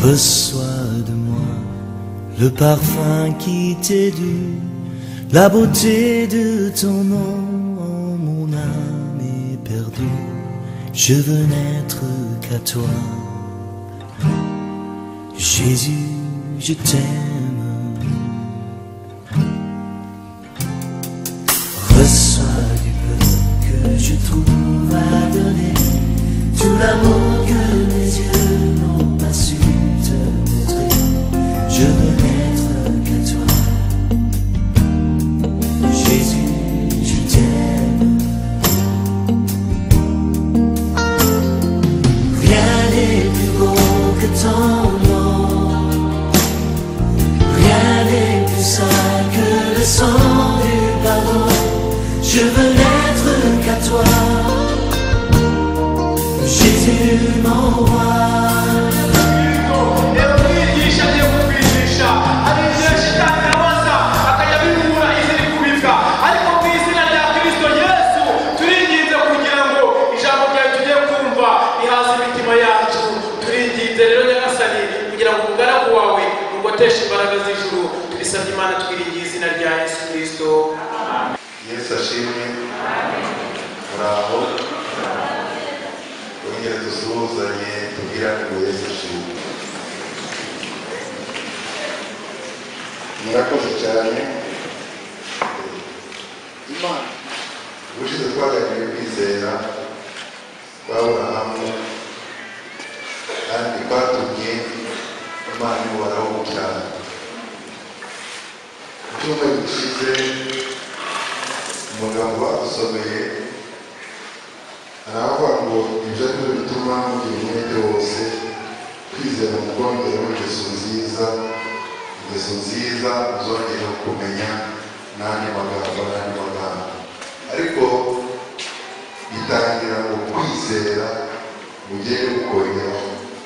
Reçois de moi le parfum qui t'est dû, la beauté de ton nom, mon âme est perdue. Je veux n'être qu'à toi, Jésus, je t'aime. Reçois du peu que je trouve à donner, tout l'amour que mes yeux n'ont pas su te montrer. Je veux n'être qu'à toi, Jésus, je t'aime. Rien n'est plus beau que ton nom, rien n'est plus saint que le sang du pardon. Je veux n'être qu'à toi, Jésus mon roi. Yesu ashimwe. Muraho twongere dusuhuzanye tubwirane ngo Yesu ashimwe. Murakoze cyane. Imana ubushize twaganiriye kwizera kwa Aburahamu kandi kwatumye Imana imuhoraho cyane. Icyumweru gishize umugabo badusomeye aravuga ngo ibyo ari byo bituma mugira umwete wose kwizera mu bwongerero ingeso nziza uzongera kumenya n'andi magambo ariko bitangira ngo kwizera mugere gukongera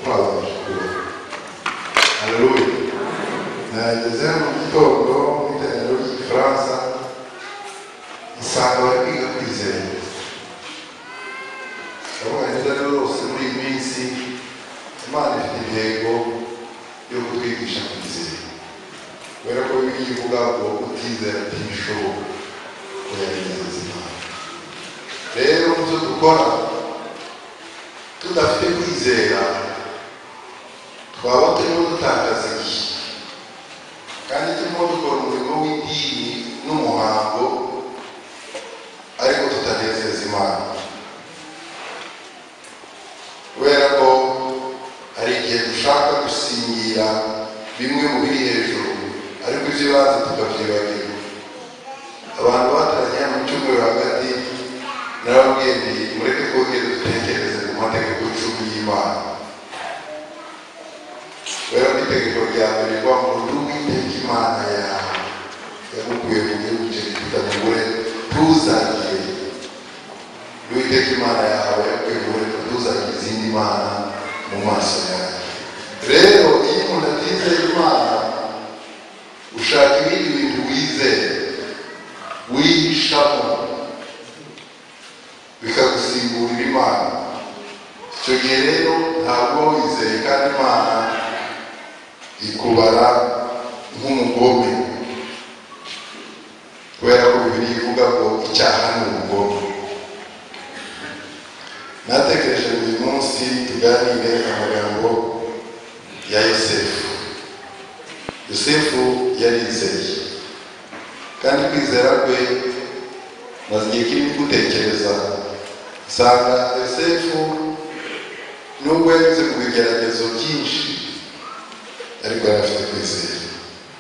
kwabasha kuba. Haleluya. Nageze mu gitondo mu iteraniro ry'igifaransa usanga bari kwiga kwizera. Ndavuga neza rero rwose muri iyi minsi Imana ifite intego yo kutwigisha kwizera, kubera ko Bibiliya ivuga ngo utizera ntibishoboka ko yanezeza Imana. Rero mu byo dukora tudafite kwizera twaba turimo dutakaza igihe kandi turimo dukora umurimo w'idini n'umuhango ariko tutanezeza Imana, kubera ko hari igihe dushaka gusingira bimwe mu biri hejuru ariko iby'ibanze tukabyibagirwa. Abantu bataranye mu cyumweru hagati narababwiye nti mureke twongere dutekereze ku mategeko icumi y'Imana, kubera ko itegeko rya mbere rivuga ngo Uwiteka Imana yawe yagukuye mu gihugu cy'Egiputa mugure ntuzagire. Uwiteka Imana yawe yagukuye mu gihugu ntuzagire izindi mana mu maso yawe. Rero iyo umuntu atizeye Imana ushaka ibindi bintu wizeye wihishamo bikagusimburira Imana, icyo gihe rero ntabwo wizeye kandi Imana ikubara nk'umugome, kubera ko Bibiliya ivuga ngo icyaha ni ubugome. Natekereje uyu munsi tuganire amagambo ya Yosefu. Yosefu yarizeye kandi kwizera kwe maze igihe kinini gutekereza nsanga Yosefu nubwo yanyuze mu bigeragezo byinshi ariko yari afite kwizera.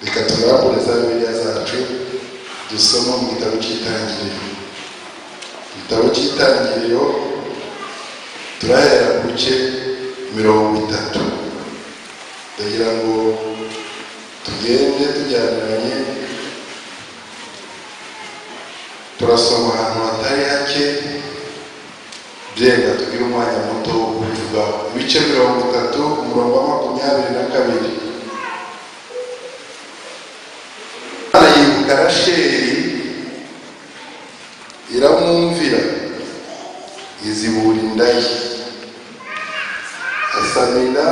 Reka turambure za Bibiliya zacu dusoma mu gitabo cy'Itangiriro. Igitabo cy'Itangiriro turahera ku bice 30. Ndagira ngo tugende tujyaniranye, turasoma ahantu hatari hake byenda tugira umwanya muto wo kubivugaho. Ibice 30 umurongo wa 22. Yibuka Rasheli iramwumvira izibura inda ye, asamira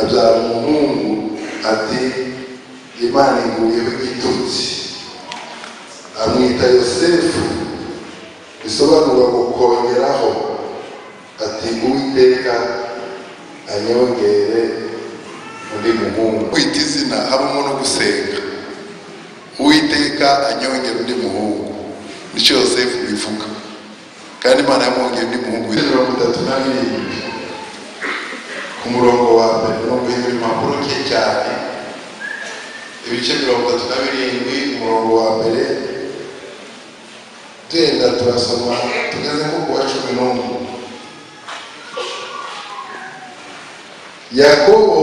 abyara umuhungu ati Imana inguyeho igitutsi, amwita Yosefu, bisobanura gukongeraho, ati Uwiteka anyongere undi muhungu. Kwita izina habamo no gusenga, Uwiteka anyongere undi muhungu, nicyo Yosefu bivuga, kandi Imana yamwongeye undi muhungu. 37 ku murongo wa mbere no guhindura impapuro nke cyane, ibice 37 umurongo wa mbere tugenda turasoma tugeze nko ku wa 11. Yakobo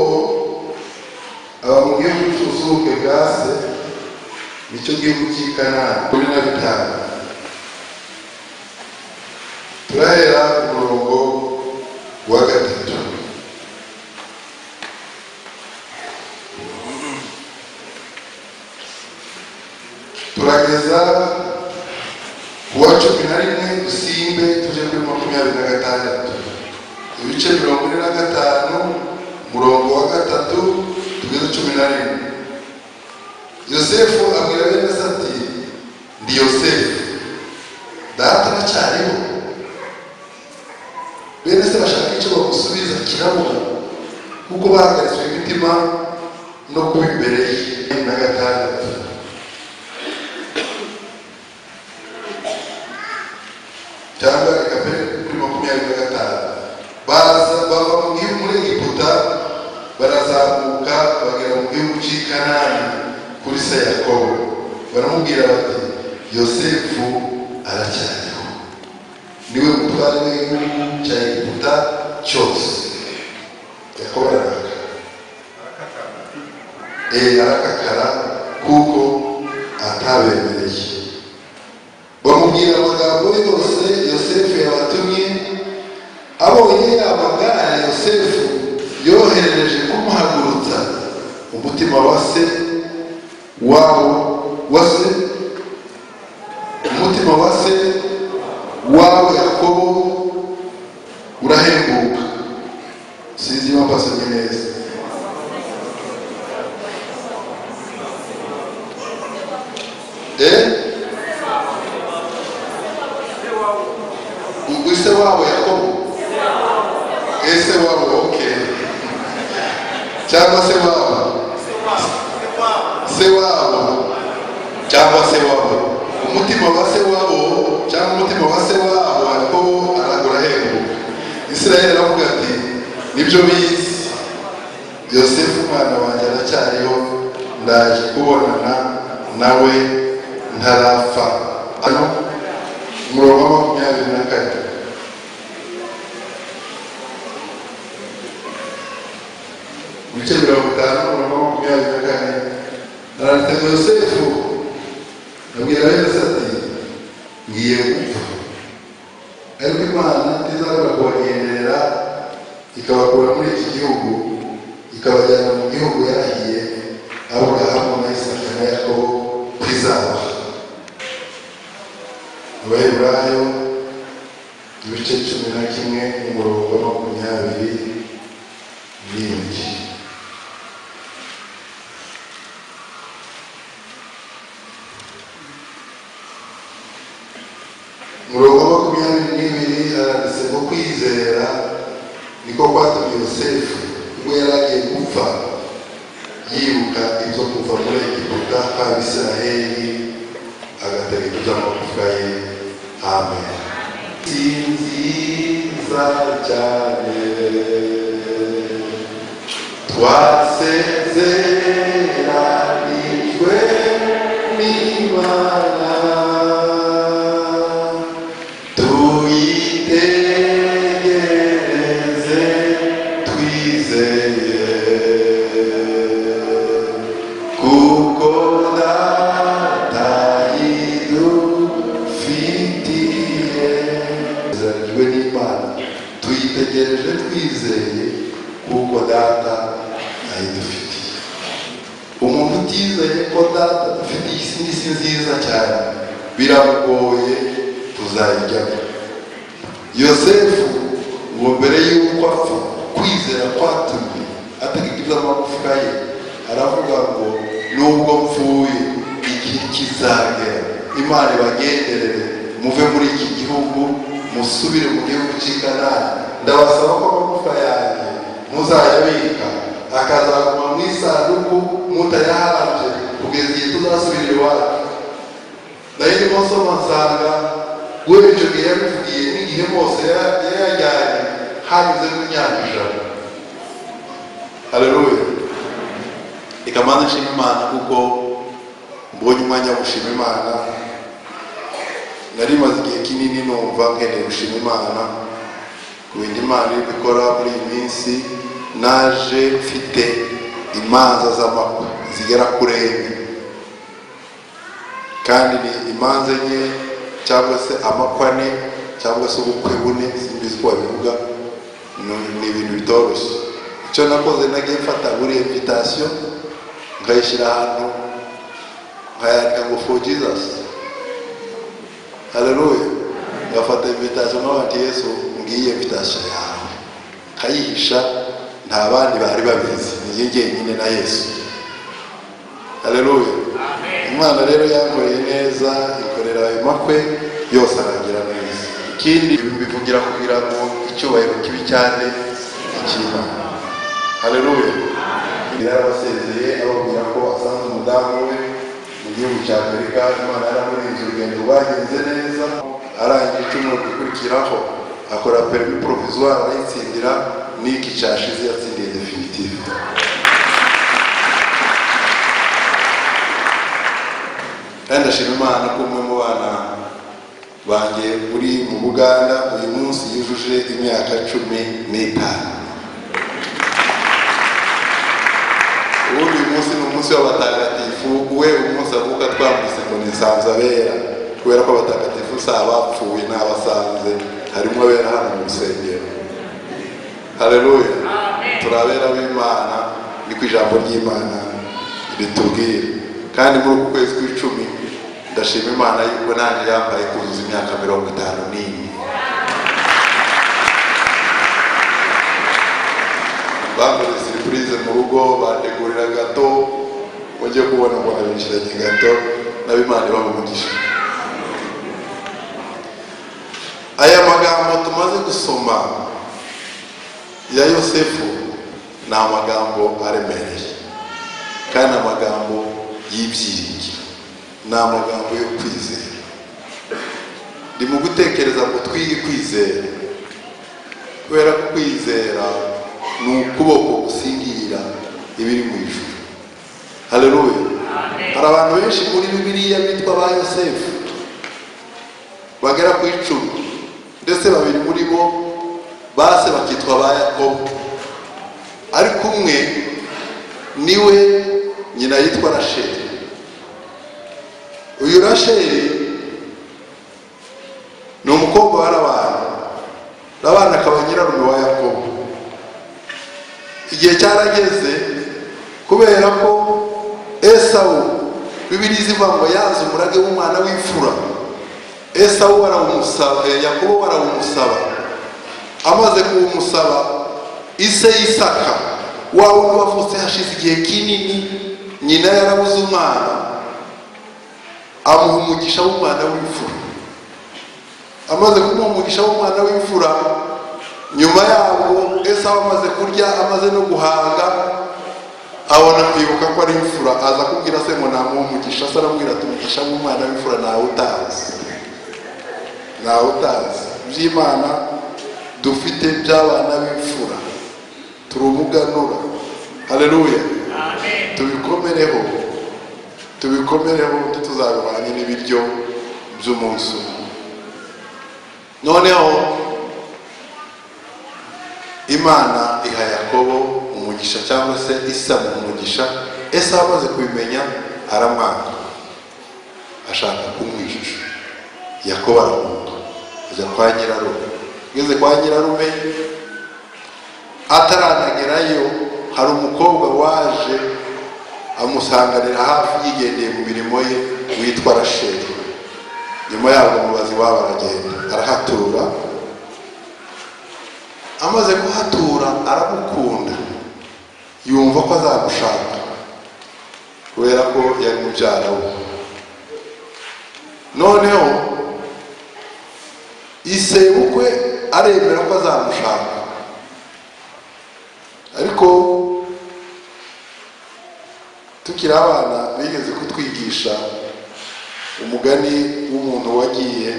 aba mu gihugu cy'ubusuke bwa se, nicyo gihugu cy'i Kanani. 15 turahera ku murongo wa 3. turageza ku wa 11 dusimbe tuje kuri 26, ibice 45 umurongo wa 3 tugeze 11. Yosefu abwira bene se ati ndi Yosefu, data aracyariho? Bene se bashaka icyo bamusubiza kirabura, kuko bahagaritswe imitima no kuba imbere ye. 6 cyangwa ikapere kuri 25. bava mu gihugu muri Egiputa, barazamuka bagera mu gihugu cy'i Kanani kuri se Yakobo. Baramubwira bati Yosefu aracyariho, niwe mutware w'igihugu cya Egiputa cyose. Yakobo arakakara kuko atabemereye. Bamubwira amagambo yose Yosefu yabatumye. Abonye amagara Yosefu yoherereje kumuhagurutsa, umutima wa se wabo Yakobo urahembuka. Sinzi impamvu asomye neza. Ise wabo Yakobo, ese wabo, okay, cyangwa se wabo, se wabo cyangwa se wabo, umutima wa se wabo cyangwa umutima wa se wabo Yakobo aragura hembuka. Israeli aravuga ati nibyo bizi, Yosefu mwana wanjye aracyariho, ndaje kubonana nawe ntarapfa. Hano umurongo wa 24. Ibice 50 umurongo wa 24. Ararita Yosefu abwira bene se ati ngiye gupfa, ariko Imana izabura kubagenderera ikabakura muri iki gihugu ikabajyana mu gihugu yarahiye Aburahamu na Isaka na Yakobo kwizaba. Abaheburayo ibice 11 umurongo wa 27. Umurongo wa 22 aranditse ngo kwizera niko kwatumye Yosefu ubwo yaragiye gupfa yibuka ibyo kuva muri Egiputa Abisiraheli, agategeka iby'amagufwa ye. Amen. Sinziza cyane twasezeranijwe n'Imana, tuyitegereze twizeye, kuko data idufitiye. Tuzeranijwe n'Imana, tuyitegereje twizeye, kuko data ayidufitiye. Umuntu utizeye ko data dufitiye isi nziza cyane, biramugoye tuzayijyamo. Yosefu ngo mbere y'uko apfa, kwizera kwatumye ategeka z'amagufwa ye aravuga ngo nubwo mpfuye igihe kizagera Imana ibagenderere muve muri iki gihugu musubire mu gihugu cy'i Kanani ndabasaba ko amagufwa yanjye muzayabika akazaguma mu isanduku mutayaharanje kugeza igihe tuzasubira iwacu. nayo ndimo nsoma nsanga guhera icyo gihe yabivugiye n'igihe Mose yayajyanye hanyuzemo imyaka 100. Haleluya. Ikamana nshima Imana kuko mbonye umwanya wo gushima Imana. Nari maze igihe kinini numva nkeneye gushima Imana ku bindi Imana iri gukora muri iyi minsi. Naje mfite imanza z'amakwe zigera kuri 4 kandi ni imanza nke cyangwa se amakwe 4 cyangwa se ubukwe 4 simbizi ko babivuga. Ni ibintu bitoroshye. Icyo nakoze nagiye mfata buri invitation nkayishyira ahantu nkayandika ngo for Jesus. Haleluya. Ngafata invitation n'abandi Yesu ngiye invitation yawe kayihisha nta bandi bari babizi ni njyenyine na Yesu. Haleluya. Imana rero yankoreye neza ikorera amakwe yose arangira neza. Ikindi bivugira kugira ngo icyubahiro kibi cyane ikintu. Haleluya. Yarabasezeye ababwira ko asanze umudamu we mu gihugu cya Amerika. Imana yaramurinze urugendo rwagenze neza. Arangije icyumweru gikurikiraho akora permis provisoire arayitsindira. Niki cyashize yatsindiye definitive. Kandi ashima Imana ko umwe mu bana banjye uri mu Buganda uyu munsi yujuje imyaka 15. Uyu munsi ni umunsi w'abatagatifu. We umunsi avuka twambise ngo ni Nsanzabera kubera ko abatagatifu si abapfuye n'abasanze harimo abera hano mu rusengero. Haleluya. Turabera w'Imana ni ku ijambo ry'Imana ritubwira. Kandi muri uku kwezi kw'icumi ndashima Imana yuko nanjye yambaye kuzuza imyaka 51. Bambaye surprise mu rugo bategurira gato mujye kubona ngo abinjiranye gato n'abimana bamugisha. Aya magambo tumaze gusoma ya Yosefu ni amagambo aremereye kandi amagambo y'ibyiringiro, ni amagambo yo kwizera. Ndi mu gutekereza ngo twige kwizera kubera ko kwizera ni ukuboko gusingira ibiri mu ijuru. Haleluya. Hari abantu benshi muri Bibiliya bitwa ba Yosefu bagera ku 10 ndetse 2 muri bo base bakitwa ba Yakobo, ariko umwe niwe nyina yitwa Rasheli. Uyu Rasheli ni umukobwa wa Labani akaba nyirarume wa Yakobo. Igihe cyarageze kubera ko Esau Bibiliya ivuga ngo yazi umurage w'umwana w'imfura. Esau arawumusaba, Yakobo arawumusaba. Amaze kuwumusaba ise Isaka wawe wavutse hashize igihe kinini nyina yarabuze umwana amuha umugisha w'umwana w'imfura. Amaze kumuha umugisha w'umwana w'imfura nyuma yabo Esau amaze kurya amaze no guhaga abona kwibuka ko ari imfura aza kubwira se ngo namuha umugisha. Se aramubwira ati umugisha w'umwana w'imfura nawe utazi by'Imana dufite by'abana b'imfura turi umuganura. Haleluya. Tubikomereho tutuzabanye n'ibiryo by'umunsi. Noneho Imana iha Yakobo umugisha cyangwa se Isa umugisha. Esau amaze kubimenya aramwanga ashaka kumwijisha. Yakobo aramuka ajya kwa nyirarume. Ngeze kwa nyirarume ataranagerayo hari umukobwa waje amusanganira hafi yigendeye mu mirimo ye witwa Rasheli. Nyuma yaho umubazi wabo aragenda arahatura. Amaze kuhatura aramukunda yumva ko azagushaka kubera ko yari mubyara we. Noneho isebukwe aremera ko azamushaka, ariko tukiri abana bigeze kutwigisha umugani w'umuntu wagiye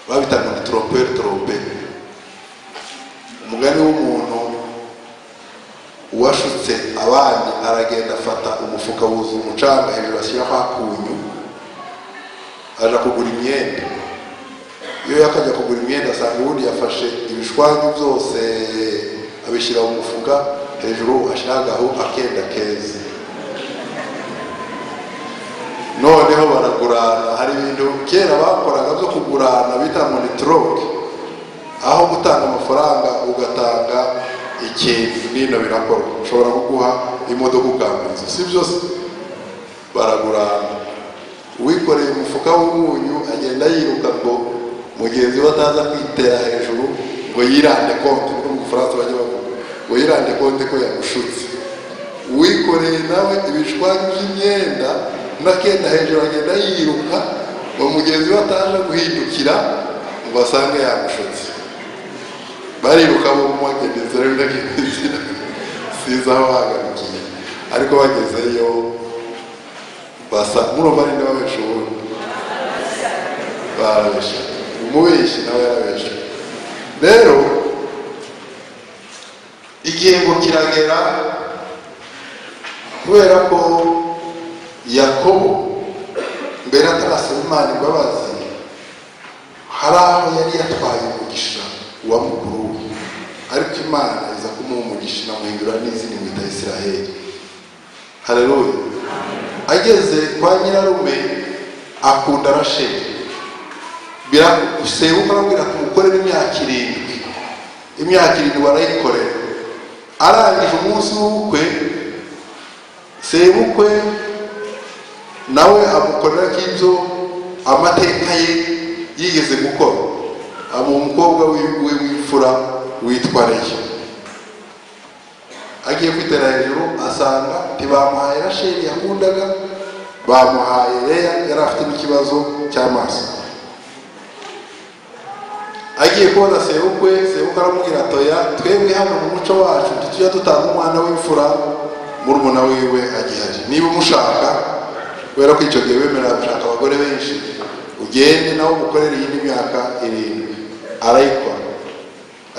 babitanga ni trompe. Umugani w'umuntu uwashutse abandi aragenda afata umufuka wuzuye umucanga hejuru ashyiraho akunyu aja kugura imyenda. Iyo yakajya kugura imyenda asanga ubundi yafashe ibishwanyu byose abishyira mu mufuka hejuru ashiragaho akenda keza. Noneho baragurana. Hari ibintu kera bakoraga byo kugurana bita ngo ni troke, aho gutanga amafaranga ugatanga ikintu. Nino birakorwa, ushobora kuguha imodoka ukambiza, si byose baragurana. Uwikoreye umufuka w'umunyu agenda yiruka ngo mugenzi we ataza kwitera hejuru ngo yirande konti, kuko mu Faransa bajya bavuga ngo yirande konti ko yamushutse. Uwikoreye nawe ibishwanyu by'imyenda n'akenda hejuru agenda yiruka ngo mugenzi we ataje guhindukira ngo asange yamushutse. Bariruka bo mwagendeze rero ndagendezira siza aho hagarukiye, ariko bagezeyo basa murumva ni n'ababesha ubundi barabesha, umubeshyi nawe yarabesha. Rero igihembo kiragera kubera ko Yakobo mbere atarasaba Imana imbabazi hari aho yari yatwaye umugisha wa mukuru we, ariko Imana iza kumuha umugisha inamuhindura n'izina imwita Isiraheli. Haleluya. Ageze kwa nyirarume akunda Rasheli, sebuka arambwira tumukorere imyaka 7 barayikorera. Arangije umunsi w'ubukwe sebukwe nawe amukorera k'ibyo amateka ye yigeze gukora. Abo umukobwa w'imfura witwa Leya agiye kwitera hejuru asanga ntibamuhaye Rasheli yakundaga, bamuhaye Leya yari afite n'ikibazo cy'amaso. Agiye kubona sebukwe aramubwira atoya twebwe hano mu muco wacu tujya dutanga umwana w'imfura murumuna wiwe agihari, niba umushaka kubera ko icyo gihe bemera gushaka abagore benshi ugende nawe umukorere iyindi myaka 7. Arayikora,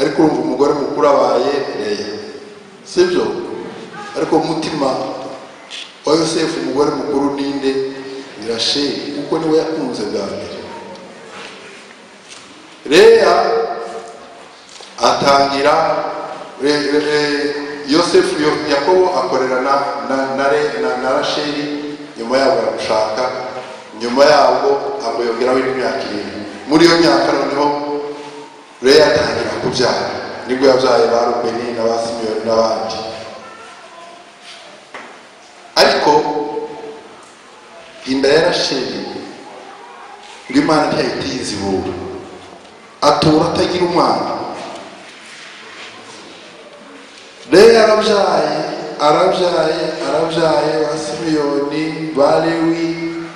ariko urumva umugore mukuru abaye Leya, sibyo? Ariko umutima wa Yosefu umugore mukuru ninde? Ni Rasheli, kuko niwe yakunze bwa mbere. Leya atangira Yosefu Yakobo akorera na Rasheli, nyuma yabo baramushaka, nyuma yabo amuyogeramo imyaka 7. Muri iyo myaka noneho Leya atangira kubyara, nibwo yabyaye ba Rubeni na ba Simeyoni n'abandi. Ariko inda ya Rasheli ngo Imana ntiyayitizibura, atura atagira umwana. Leya arabyaye ba Simeyoni, ba Lewi,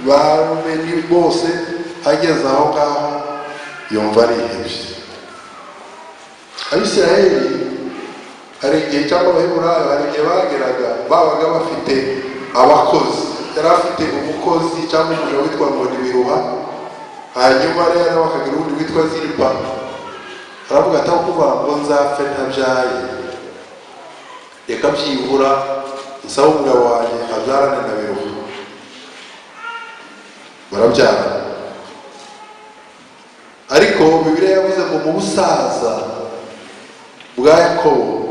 ba Rubeni bose. Ageze aho ngaho yumva arihebye. Abisiraheli hari igihe cyangwa Abaheburayo hari igihe bageraga babaga bafite abakozi. Yari afite umukozi cyangwa umuja witwa ngo ni Biruha, hanyuma rero bakagira undi witwa Ziripa. Aravuga ati aho kuva ngo nzapfe ntabyaye, reka byibura nsaba umugabo wanjye abyarane na Biruha. Barabyara, ariko Bibiliya yavuze ngo mu busaza bwa Yakobo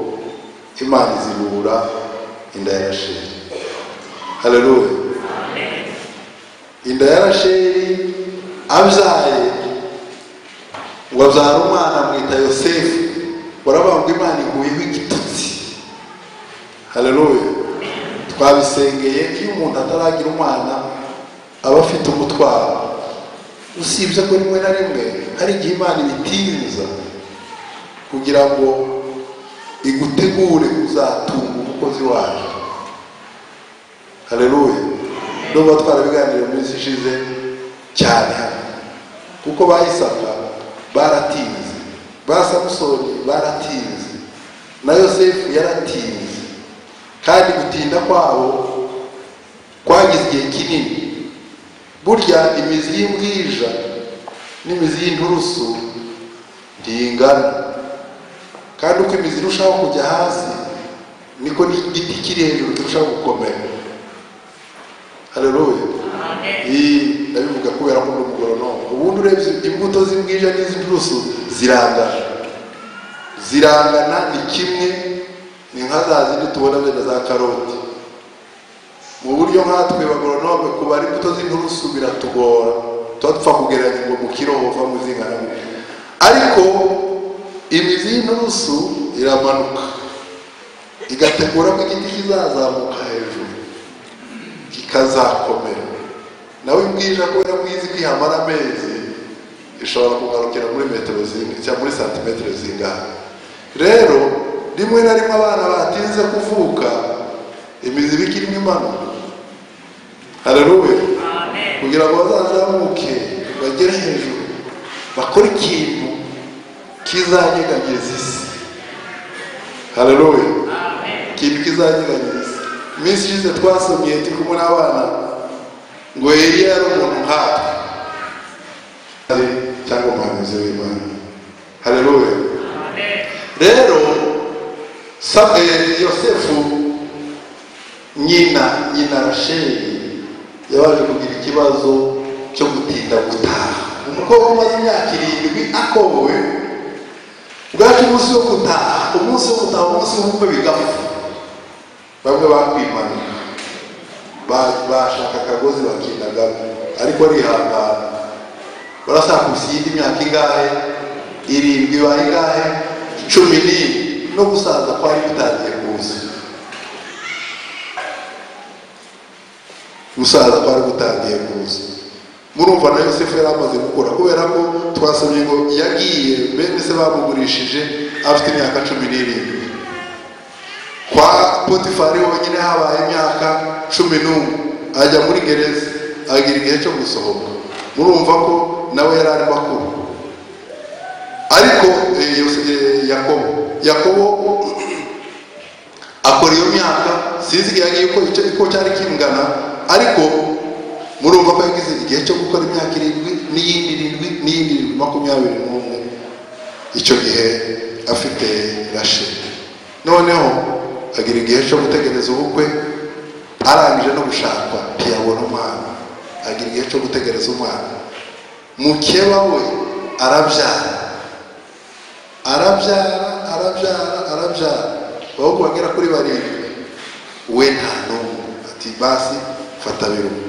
Imana izibura inda ya Rasheli. Haleluya. Inda ya Rasheli abyaye ngo abyara umwana amwita Yosefu. Baravuga ngo Imana iguyeho igitutsi. Haleluya. Twabisengeye ko iyo umuntu ataragira umwana aba afite umutwaro. Usibye ko rimwe na rimwe hari igihe Imana ibitinza kugira ngo igutegure kuzatunga umukozi wayo. Haleluya. Nubwo twarabiganiriye mu minsi ishize cyane kuko bayisaka baratinze, ba Samusoni baratinze, na Yosefu yaratinze, kandi gutinda kwabo kwagize igihe kinini. Burya imizi y'imbwija n'imizi y'inturusu ntingana, kandi uko imizi irushaho kujya hasi niko n'igiti kiri hejuru kirushaho gukomera. Haleluya. Ndabivuga kubera ko n'umugoronome. Ubundi urebye imbuto z'imbwija n'iz'inturusu zirangana ni kimwe, ni nka za zindi tubona bene za karoti. Mu buryo nkatwe bagoronome kubara imbuto z'inturusu biratugora, tuba dupfa kugereranya ngo mu kiro hova mu zingana gute. Ariko imizi y'inturusu iramanuka igategura ko igiti kizazamuka hejuru kikazakomera. Nawe imbwija kubera mwizi kwihamara amezi ishobora kugarukira muri metero zingahe cyangwa muri santimetero zingahe. Rero rimwe na rimwe abana batinze kuvuka imizi bikirimo imanuka. Haleluya. Kugira ngo bazazamuke bagere hejuru bakora ikintu kizanyeganyeza isi. Haleluya. Ikintu kizanyeganyeza isi. Iminsi ishize twasomye turi kumwe n'abana ngo Eliya yari umuntu nkatwe cyangwa umuhanuzi w'Imana. Haleluya. Rero Yosefu nyina Rasheli yabaje kugira ikibazo cyo gutinda gutaha. Umukobwa umaze imyaka 7 akobowe, bwacu umunsi wo gutaha, umunsi w'ubukwe bigapfa. Bamwe bakwimanika bashaka akagozi bakindagamo, ariko arihangana. Barasaka usiyindi imyaka ingahe 7 bahe ingahe 10 no gusaza kwari bitangiye kuza. Gusaza kwari gutangiye kuza. Murumva na Yosefu yari amaze gukora, kubera ko twasomye ngo yagiye bene se bamugurishije afite imyaka 17. Kwa Potifari wonyine habaye imyaka 11, ajya muri gereza agira igihe cyo gusohoka. Murumva ko nawe yari ari makuru. Ariko Yakobo akora iyo myaka, sinzi yagiye ko cyari kingana, ariko murumva ko yagize igihe cyo gukora imyaka 7 n'iyindi 21. Icyo gihe afite Rasheli. Noneho agira igihe cyo gutegereza ubukwe, arangije no gushakwa ntiyabona umwana. Agira igihe cyo gutegereza umwana. Mukeba we arabyara baho bagera kuri 7. We nta n'umwe ati basi fata birumu.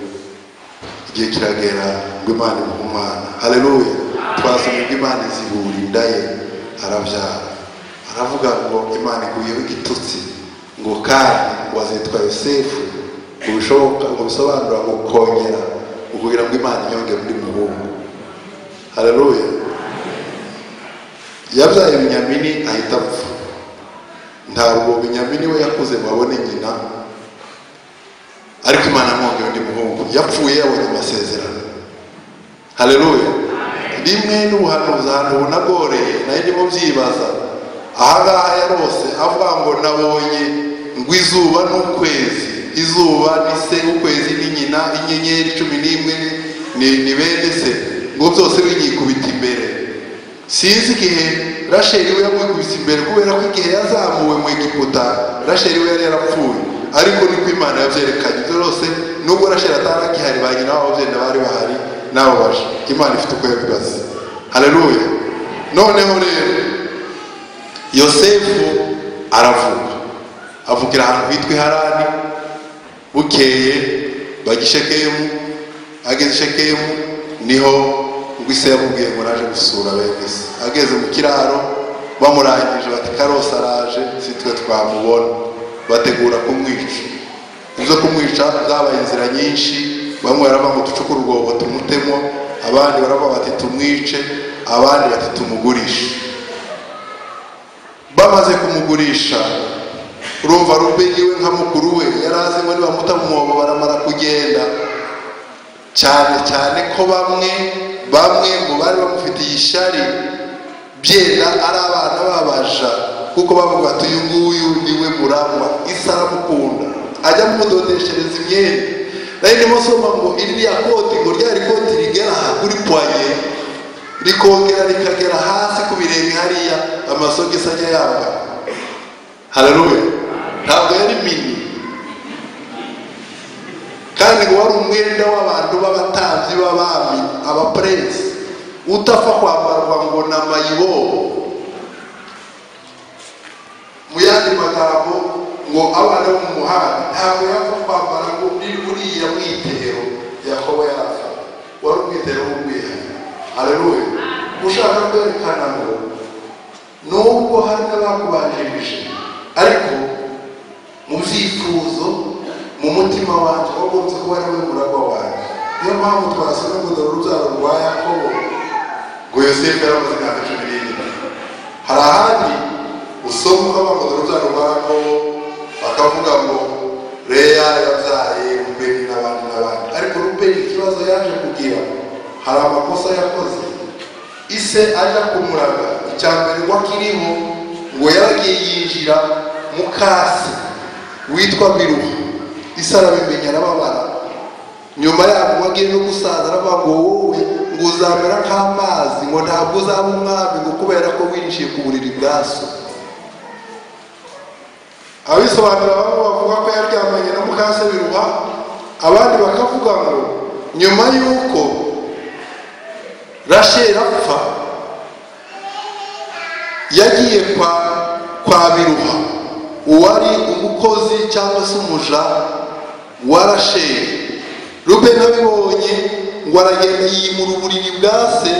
Igihe kiragera ngo Imana imuhumana. Haleluya. Twasomye ngo Imana izibura inda ye, arabyara. Aravuga ngo Imana iguyeho igitutsi, ngo kandi wazitwa Yosefu, ngo bisobanura ngo kongera, kugira ngo Imana inyongere undi muhungu. Haleluya. Yabyaye Benyamini ahita apfa. Ntabwo Benyamini we yakuze ngo abone nyina, ariko Imana amwongera undi muhungu. Yapfuye yabonye amasezerano. Haleluya. Rimwe n'ubuhanuzi ahantu bunagoreye nayo ndimo byibaza. Ahangaha yarose avuga ngo nabonye ngo izuba n'ukwezi, izuba ni se, ukwezi ni nyina, inyenyeri 11 ni bene se, ngo byose binyikubita imbere. Sinzi igihe Rasheli we yamwikubise imbere, kubera ko igihe yazamuwe mu Egiputa Rasheli we yari yarapfuye, ariko niko Imana yabyerekanye byose. Nubwo Rasheli ataragihari, ba nyina wabo byenda bari bahari nabo baje. Imana ifite uko yabibaze. Haleluya. Noneho rero Yosefu aravuga, avugira ahantu hitwa Harani. Bukeye bagishekemu, ageze Shekemu niho ubwo ise yamubwiye ngo naje gusura bene se. Ageze mu kiraro bamurangije bati Karosi araje, sitwe twamubona. Bategura kumwica. Izo kumwica zabaye inzira nyinshi. Bamwe barava ngo ducukure urwobo tumutemo, abandi baravuga bati tumwice, abandi bati tumugurishe. bamaze kumugurisha urumva Rubeni we nka mukuru we yarazi ngo nibamuta mu mwobo baramara kugenda cyane cyane ko bamwe mu bari bamufitiye ishari byenda ari abana babaja kuko bavuga ati uyu nguyu niwe Murangwa Isi aramukunda ajya mudodeshereza imyenda nayo ndimo soma ngo iriya koti ngo ryari koti rigera kuri poye rikongera rikagera hasi ku birenge hariya amasogisi ajya yambara. Haleluya. Ntabwo yari mini kandi ngo wari umwenda w'abantu b'abatanzi b'abami abapresi utapfa kwambarwa ngo na mayibobo. Mu yandi magambo ngo abana bo mu muhanda ntabwo yapfa kwambara ngo uriya mwitero Yakobo yarafa wari umwitero w'umwihane. Haleluya. Ushaka kwerekana ngo nubwo hari n'abakubanjirije ariko mu byifuzo mu mutima wanjye wagomze kuba ari we Muragwa wanjye. Niyo mpamvu twasoma ngo dore urubyaro rwa Yakobo ngo Yosefu yaramaze imyaka 17. Hari ahandi usoma ko ngo dore urubyaro rwa Yakobo bakavuga ngo Leya yabyaye Rubeni n'abandi ariko Rubeni ikibazo yaje kugira hari amakosa yakoze. Ise ajya kumuraga icyambere wakiriho ngo yaragiye yinjira mukasi witwa Biruha. Ise arabimenya arababara nyuma yaho wagiye no gusaza aravuga ngo wowe ngo uzamera nk'amazi ngo ntabwo uzaba umwami ngo kubera ko winjiye ku buriri bwa so. Abisobanura bamwe bavuga ko yaryamanye na mukase Biruha abandi bakavuga ngo nyuma yuko Rasheli apfa yagiye kwa Biruha uwari umukozi cyangwa se umuja wa Rasheli. Rubeni abibonye ngo aragenda yimura uburiri bwa se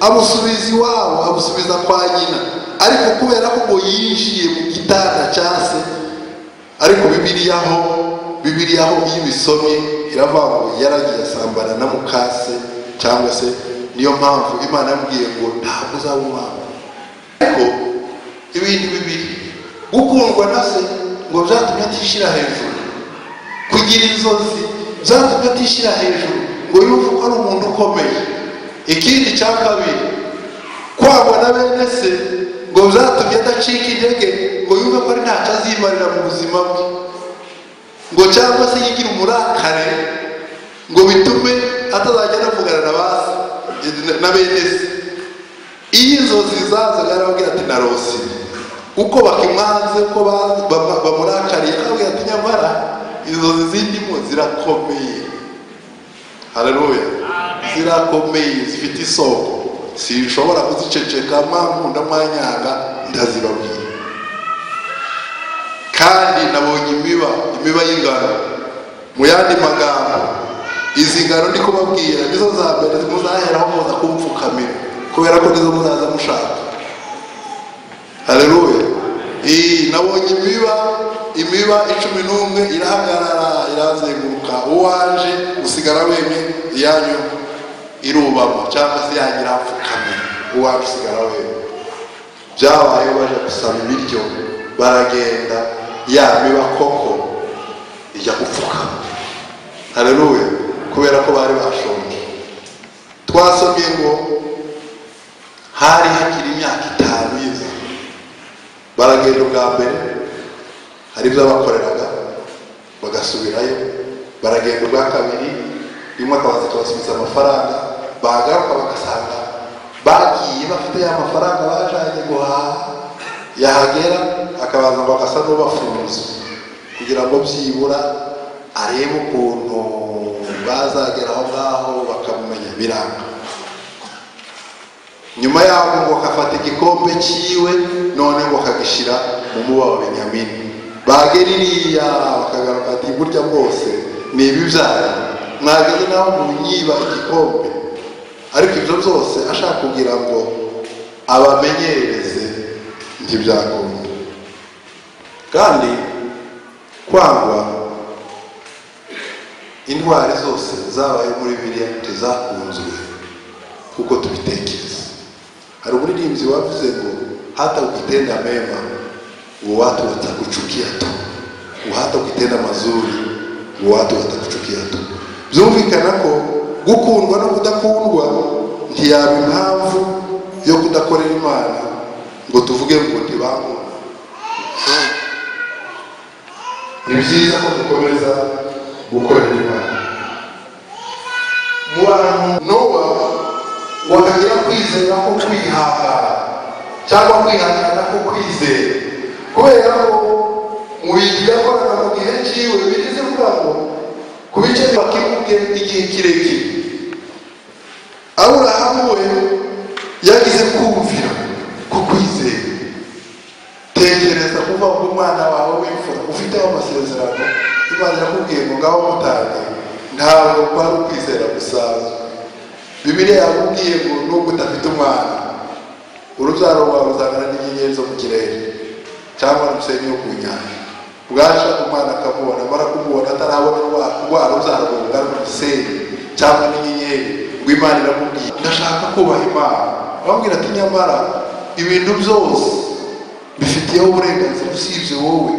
abusubiza iwabo abusubiza kwa nyina ariko kubera ko ngo yinjiye mu gitanda cya se. Ariko Bibiliyaho y'ibisomye iravuga ngo yaragiye asambana na mukase cyangwa se niyo mpamvu Imana yambwiye ngo ntabwo uzaba umwami. Ariko ibintu bibiri gukundwa na se ngo byatumye atishira hejuru, kugira inzozi byatumye atishira hejuru ngo yumve ko ari umuntu ukomeye. Ikindi cya kabiri kwagwa na bene se ngo byatumye adacika intege ngo yumve ko ari ntacyo azimarira mu buzima bwe ngo cyangwa se yigira umurakare ngo bitume atazajya anavugana na base na bene se. Iyi inzozi zazaga arababwira ati narose uko bakimwanze ko bamurakariye akabwira ati nyamara inzozi zindimo zirakomeye. Haleluya. Zirakomeye zifite isoko sinshobora kuziceceka nkunda mwanyanga ndazibabwira. Kandi nabonye imiba y'ingano. Mu yandi magambo izi ngano ndi kubabwira nizo za mbere muzaheraho muza kumfukamira kubera ko nizo muzaza mushaka. Haleluya. Nabonye imiba 11 irahagarara irazenguruka uwanje usigara wemye yanyu irubama cyangwa se yagira apfukamira uwanje usigara wemye. Byabaye baje gusaba ibiryo baragenda miba koko ijya gupfukama. Haleluya. Kubera ko bari bashonje. Twasomye ngo hari hakiri imyaka 5 yiza baragenda ubwa mbere hari ibyo bakoreraga bagasubirayo, baragenda ubwa kabiri rimwe akabaza kubasubiza amafaranga bagaruka bagasanga bagiye bafite ya mafaranga bajanye guhaha. Yahagera akabaza ngo agasa n'ubafunze kugira ngo byibura arebe ukuntu bazagera aho ngaho bakamumenya biranga. Nyuma yaho ngo akafata igikombe cyiwe none ngo akagishira mu muba wa Benyamini. Bageririya bakagaruka ati burya bwose ni ibibyara mwageze naho munyiba igikombe. Ariko ibyo byose ashaka kugira ngo abamenyereze ntibyagomba. Kandi kwangwa indwara zose zabaye muri Bibiliya ntizakunzwe kuko tubitekereza. Hari umuririmbyi wavuze ngo hata ukitenda mema watu watakuchukia tu, hata ukitenda mazuri watu watakuchukia tu. Byumvikana ko gukundwa no kudakundwa ntiyaba impamvu yo kudakorera Imana ngo tuvuge ngo ntibangu. Ni byiza ko dukomeza gukorera Imana. Mu Nowa wakagira kwizera ko kwihangana cyangwa kwihangana ko kwizera, kubera ko mu bintu yakoraga mu gihe cyiwe bigize kuvuga ngo ku bice bakivuge igihe kirekire. Aburahamu we yagize kumvira ko kwizera. Tekereza kuva ku mwana wawe w'imfura ufite amasezerano, Imana irakubwiye ngo ngaho mutange, ntabwo kwari ukwizera gusanzwe. Bibiliya yakubwiye ngo nubwo udafite umwana, urubyaro rwawe ruzangana n'inyenyeri zo mu kirere cyangwa n'umusenyi wo ku nyanja. Bwaca umwana akamubona, amara kumubona atarabona rwa rubyaro rungana n'umusenyi cyangwa n'inyenyeri, ngo Imana iramubwiye ndashaka kubaha Imana. Bamubwira ati nyamara ibintu byose bifitiyeho uburenganzira usibye wowe,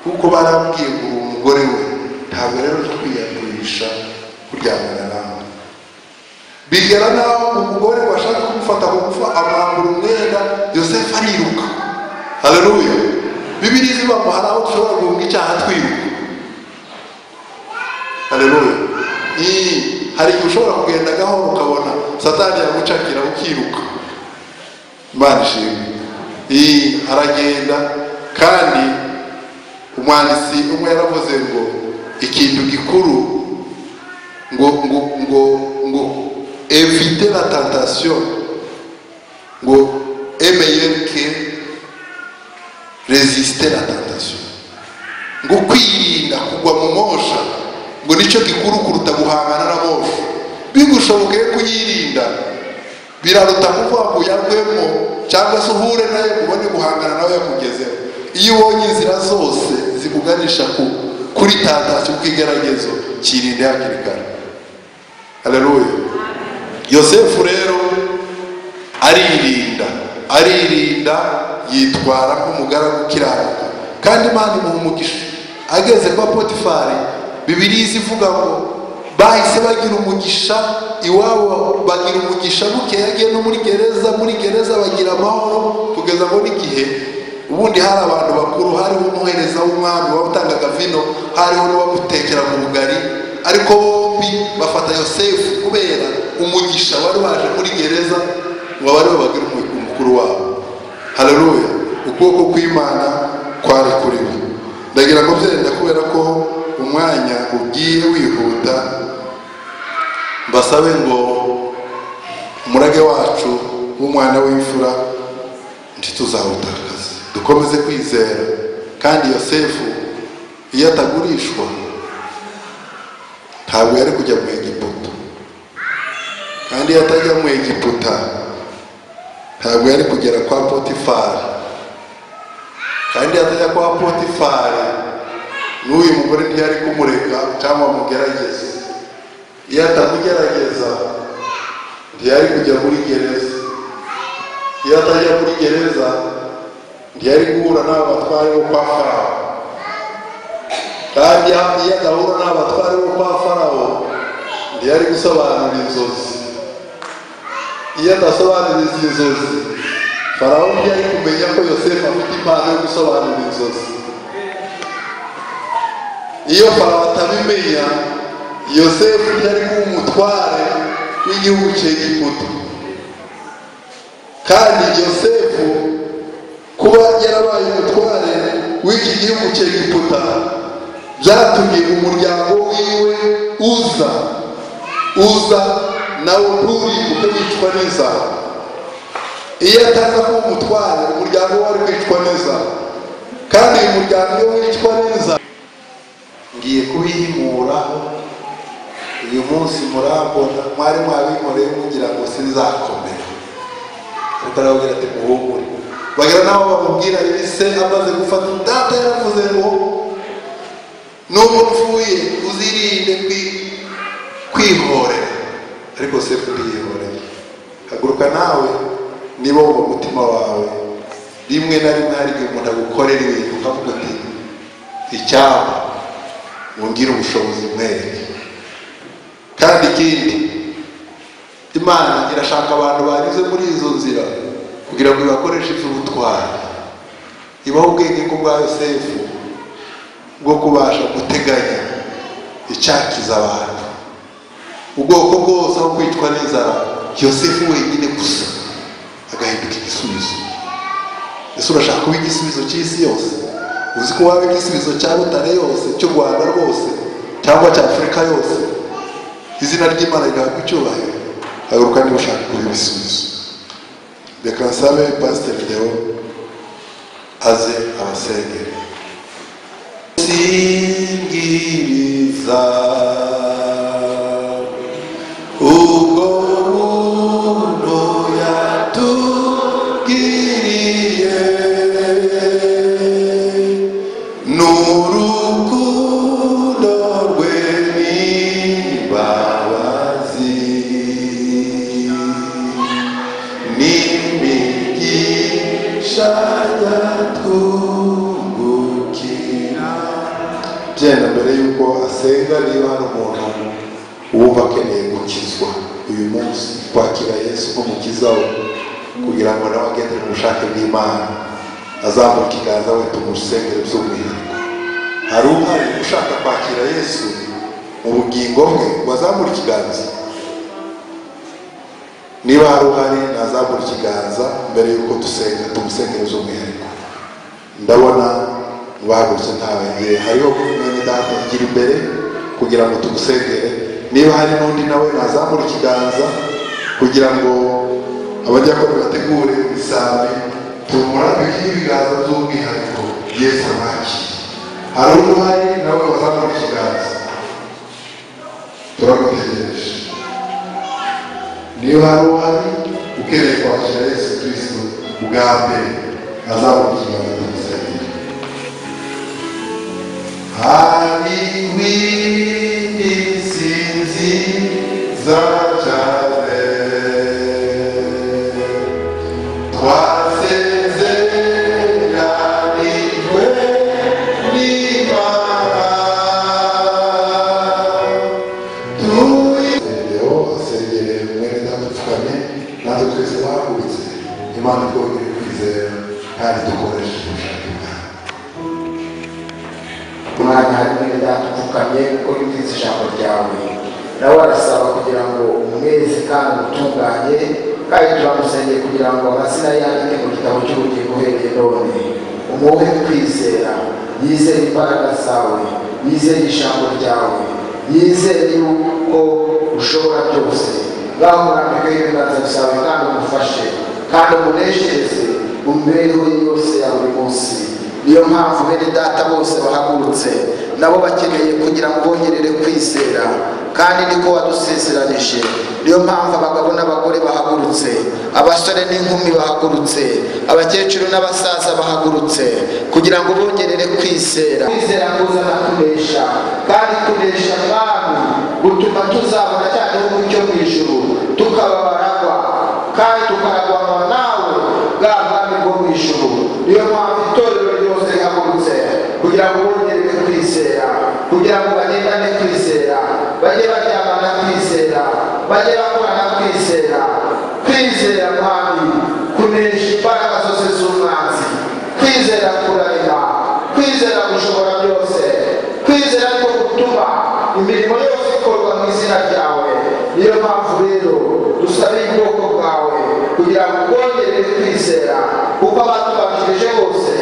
kuko barambwiye ngo uri umugore we, ntabwo rero cyo kwiyandurisha kuryamana nawe. Bigera naho umugore washaka kumufata kugufa amwambura umwenda, Yosefu ariruka. Haleluya. Bibiliya zivuga hari aho dushobora guhunga icyaha twiruka. Haleluya. Hari igihe ushobora kugenda gahoro ukabona Satani yagucakira ukiruka. Imana ishimwe. Aragenda, kandi umwanditsi umwe yaravuze ngo ikintu gikuru ngo éviter la tentation, ngo est meilleur que résister la tentation. Ngo kwirinda kugwa mu mosha ngo nicyo gikuru kuruta guhangana na mosha. Bigushobokeye kuyirinda biraruta kuvuga ngo yarwemo cyangwa se uhure nayo ubone guhangana nawe yakugezeho. Iyo ubonye inzira zose zikuganisha kuri tentation, kwigeragezo, kirinde hakiri kare. Haleluya. Yosefu rero aririnda yitwara nk'umugaragu ukiranuka, kandi Imana imuha umugisha. Ageze kwa Potifari, Bibiliya ivuga ngo bahise bagira umugisha iwabo, bagira umugisha buke. Yagiye no muri gereza bagira amahoro, kugeza ngo n'igihe ubundi hari abantu bakuru, hariho umuhereza w'umwami wabutangaga vino, hariho n'uwamutekera mu bugari, ariko bombi bafata Yosefu kubera umugisha wari waje muri gereza ngo bari bagira umukuru wabo. Haleluya. Ukuboko kw'Imana kwari kuri we. Ndagira ngo byenda kubera ko umwanya ugiye wihuta, basabe ngo umurage wacu w'umwana w'imfura ntituzawutakaze, dukomeze kwizera. Kandi Yosefu iyo atagurishwa ntabwo yari kujya mu Egiputa, kandi iyo atajya mu Egiputa ntabwo yari kugera kwa Potifari, kandi iyo atajya kwa Potifari n'uyu mugore ntiyari kumureka cyangwa amugerageze. Iyo atamugerageza ntiyari kujya muri gereza. Iyo atajya muri gereza ntiyari guhura n'abatware bo kwa Farawo, kandi iyo adahura n'abatware bo kwa Farawo ntiyari gusobanura inzozi. Iyo adasobanura izi nzozi, Farawo ntiyari kumenya ko Yosefu afite impano yo gusobanura inzozi. Iyo Farawo atabimenya, Yosefu ntiyari kuba umutware w'igihugu cy'Egiputa. Kandi Yosefu kuba yarabaye umutware w'iki gihugu cy'Egiputa byatumye umuryango wiwe uza nawe nturibuke wicwa n'inzara. Iyo ataza kuba umutware, umuryango wari kwicwa n'inzara, kandi uyu muryango iyo wicwa n'inzara. Ngiye kubihimuraho uyu munsi, murambona mwari mwabinkoreye mugira ngo sinzakomera, ariko arababwira ati muhumure. Bagira nabo bamubwira ise amaze gufata, data yaravuze ngo n'umuntu upfuye uzirinde kwihorera, ariko Yosefu ntiyihoreye. Haguruka nawe niba wumva umutima wawe rimwe na rimwe hari igihe umuntu agukorera ibintu ukavuga ati icyaba wongera ubushobozi mwereke. Kandi ikindi, Imana irashaka abantu banyuze muri izo nzira kugira ngo ibakoreshe iby'ubutwari, ibaho ubwenge bwa Yosefu bwo kubasha guteganya icyakiza abantu. Ubwoko bwose aho kwicwa n'inzara, Yosefu wenyine gusa agahinduka igisubizo. Ese urashaka kuba igisubizo cy'isi yose? Uzi ko waba igisubizo cya Butare yose, cy'u Rwanda rwose, cyangwa cya Afurika yose? Izina ry'Imana rihabwa icyubahiro. Haguruka niba ushaka kuba ibisubizo. Reka nsabe Pasiteri Deo aze abasengere. Singiriza ubwo buntu yatugiriye, n'urukundo rwe n'imbabazi n'imigisha yatwungukira. Byenda mbere yuko asenga, niba hari umuntu wumva akeneye gukizwa uyu munsi, kwakira Yesu nk'umukiza we kugira ngo nawe agende mu bushake bw'Imana, azamura ikiganza we tumusengere by'umwihariko. Hari uhari ushaka kwakira Yesu mu bugingo bwe, wazamura ikiganza. Niba hari uhari nazamura ikiganza mbere yuko dusenga, tumusengere by'umwihariko. Ndabona bahagurutse ntabagiye, hariho mwene data igira imbere kugira ngo tumusengere. Niba hari n'undi nawe nazamura ikiganza kugira ngo abadiyakoni bategure imisambi, tumurambike ibiganza by'umwihariko Yesu abakire. Hari uhari nawe wazamura ikiganza, turagutegereje. Niba hari uhari ukeneye kwakira Yesu Kristo ubwa mbere, azamura ikiganza tumusengere. Hariho imisinzi zacyane twasezeranijwe n'Imana. Tuyiteho asengere mwene data upfukamye, natwe twese bahagurutse. Imana twongere kwizera kandi dukoresheje ubushake bwawe. Umwanya hari mwene data upfukamye kuko yumvise ijambo ryawe, nawe arasaba kugira ngo umweze kandi umutunganye, kandi turamusengeye kugira ngo amazina yandike mu gitabo cy'ubugingo uhereye none. Umuhe kwizera, yizere imbaraga zawe, yizere ijambo ryawe, yizere yuko ushobora byose. Ngaho urambike ibiganza byawe kandi umufashe, kandi umuneshereze mu mibereho yose ya buri munsi. Niyo mpamvu bene data bose bahagurutse, nabo bakeneye kugira ngo bongerere kwizera, kandi niko wadusezeranije. Niyo mpamvu abagabo n'abagore bahagurutse, abasore n'inkumi bahagurutse, abakecuru n'abasaza bahagurutse, kugira ngo bongerere kwizera. Kwizera kuzana kunesha, kandi kunesha mwami gutuma tuzabona cya gihugu cyo mu ijuru, tukaba baragwa kandi tukaragwanwa nawe bwa bwami bwo mu ijuru. Niyo mpamvu itorero ryose rihagurutse kugira ngo bongerere kwizera, kugira ngo bagendane kwizera, bajye baryamana kwizera, bajye bakorana kwizera. Kwizera mwami kunesha imbaraga zose z'umwanzi, kwizera kurarema, kwizera gushobora byose, kwizera ariko gutuma imirimo yose ikorwa mu izina ryawe. Niyo mpamvu rero dusabiye ubwoko bwawe kugira ngo bongerere kwizera, kuko abatubanjirije bose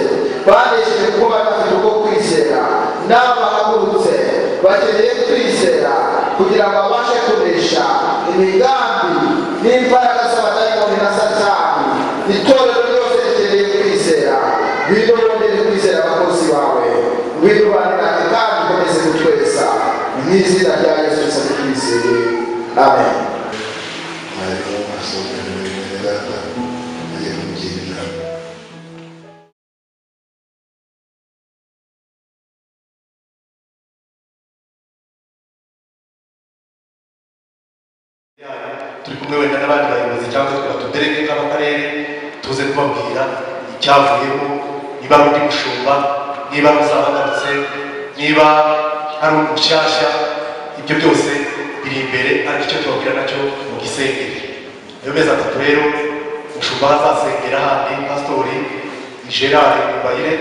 banesheje kuko badafite uko kwizera. N'aba bahagurutse bakeneye kwizera kugira ngo babashe kunesha imigambi n'imbaraga z'abadayimoni na Satani. Itorero ryose rikeneye kwizera. Ngwino bongere kwizera abakozi bawe, ngwino ubane kandi ukomeze kutweza. Mu izina rya Yesu dusabye twizeye, amen. turi kumwe wenda n'abandi bayobozi cyangwa tukaba tuderege nk'akarere tuze kubabwira icyavuyemo, niba ari undi mushumba, niba muzabagarutse, niba ari umushyashya, ibyo byose biri imbere, ariko icyo tubabwira nacyo mu gisengere. Ayo mezi 3 rero umushumba azasengera handi pastori Gerard Bayire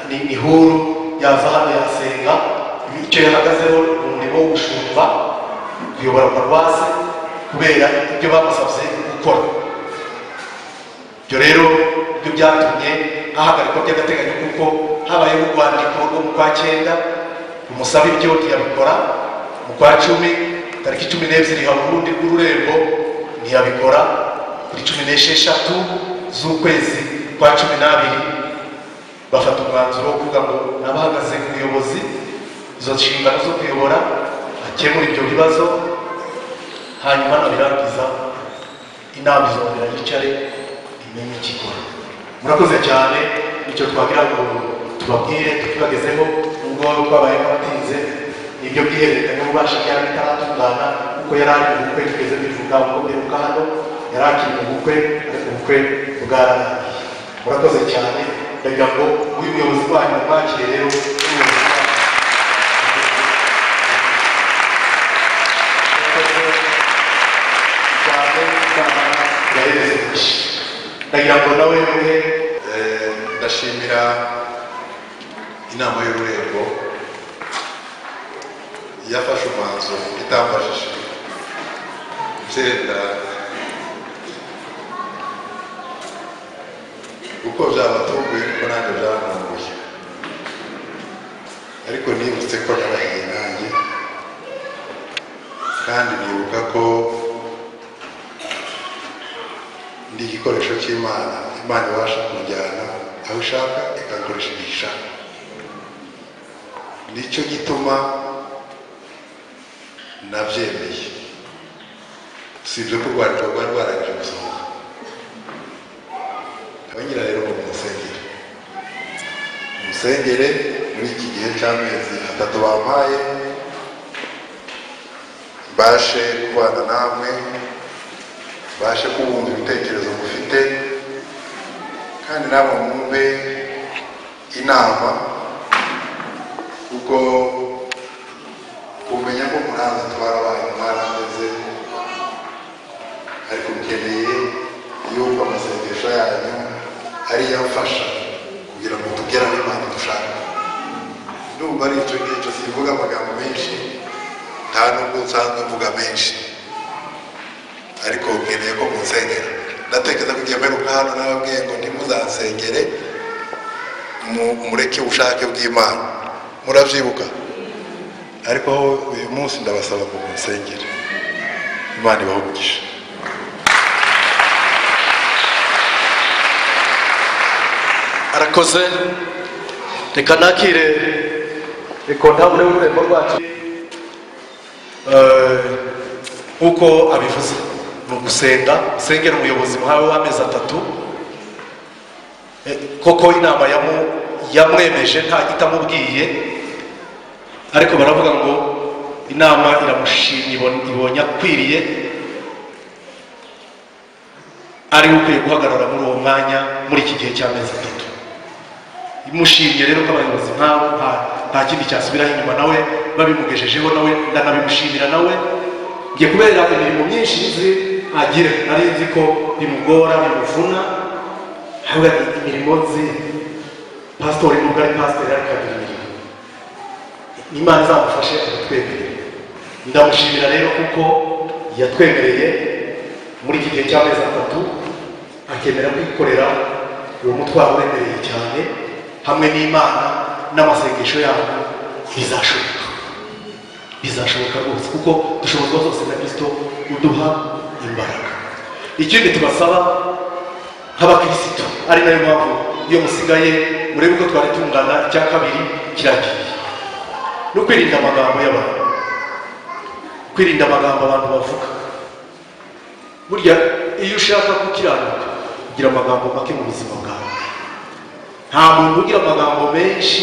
ni huru yaza hano yasenga, icyo yahagazeho mu murimo w'ubushumba, kuyobora paruwase kubera ibyo bamusabye gukora. Ibyo rero ibyo byatumye ahagarikwa by'agateganyo kuko habayeho urwandiko rwo mu kwa 9 umusaba ibyo ntiyabikora, mu kwa 10 tariki 12 haba urundi rw'ururembo ntiyabikora, kuri 16 z'ukwezi kwa 12 bafata umwanzuro wo kuvuga ngo nabahagaze ku buyobozi, izo nshingano zo kuyobora akemura ibyo bibazo, hanyuma nabirangiza inama izongera yicare imenye ikikora. Murakoze cyane, icyo twagira ngo tubabwire tukibagezeho ubwo twabaye batinze nibyo bwihererekanya ububasha byari bitaratungana kuko yari ari mu bukwe, tugeze bivuga ngo mperuka hano yari akiri mu bukwe, ariko ubukwe bwararangiye. Murakoze cyane, ndagira ngo uyu muyobozi wanyu mwakire rero ndagira ngo nawe muhe. Ndashimira inama y'ururembo yafashe umwanzuro itambajije nsenda uko byabatunguye niko nanjye byantunguye, ariko nibutse ko nabahiye nanjye, kandi nibuka ko ndi igikoresho cy'Imana. Imana ibasha kunjyana aho ishaka ikakoresha igihe ishaka. Nicyo gituma nabyemeye, sibyo ko urwandiko rwari rwarangije gusohoka. Abangira rero mu musengere muri iki gihe cy'amezi 3 bampaye, bashe kubana namwe, bashe kubumva ibitekerezo mufite, kandi namwe mwumve inama, kuko kumenya ko muranze twarabaye mwarameze, ariko mukeneye yuko amasengesho yanyu ari yamfasha kugira ngo tugere aho Imana dushaka. Ndumva ari icyo ngicyo, sivuga amagambo menshi, nta nubwo nsanzwe mvuga menshi, ariko nkeneye ko munsengera. Ndatekereza ko igihe mperuka hano nababwiye ngo ntimuzansengere, mureke ubushake bw'Imana, murabyibuka. Ariko uyu munsi ndabasaba ngo munsengere, Imana ibahe umugisha. Arakoze, reka nakire rekontabule w'ururembo rwacu nk'uko abivuze mu gusenga, usengera umuyobozi muhawe w'amezi 3. Koko inama yamwemeje nta itamubwiye, ariko baravuga ngo inama iramushimye, ibonye akwiriye, ari ukwiye guhagarara muri uwo mwanya muri iki gihe cy'amezi 3. Imushimye rero ko abayobozi nk'abo nta kindi cyasubiraho inyuma, nawe babimugejejeho, nawe ndanabimushimira. Nawe ngiye kubera imirimo myinshi nzi agira, nari nzi ko bimugora bimuvuna, ahubwo imirimo nzi pasitori nubwo ari pasitori ariko agira imirimo, Imana izamufashe atwemerere. Ndamushimira rero kuko yatwemereye muri iki gihe cy'amezi 3 akemera kwikorera uwo mutwaro uremereye cyane, hamwe n'Imana n'amasengesho yabo bizashoboka rwose, kuko dushobozwa zose na Kristo uduha imbaraga. Ikindi tubasaba nk'abakristo, ari nayo mpamvu iyo musigaye murebe uko twari tungana, icya kabiri kiragiye, no kwirinda amagambo y'abantu, kwirinda amagambo abantu bavuga. Burya iyo ushaka gukiranuka ugira amagambo make mu buzima bwawe. Nta muntu ugira amagambo menshi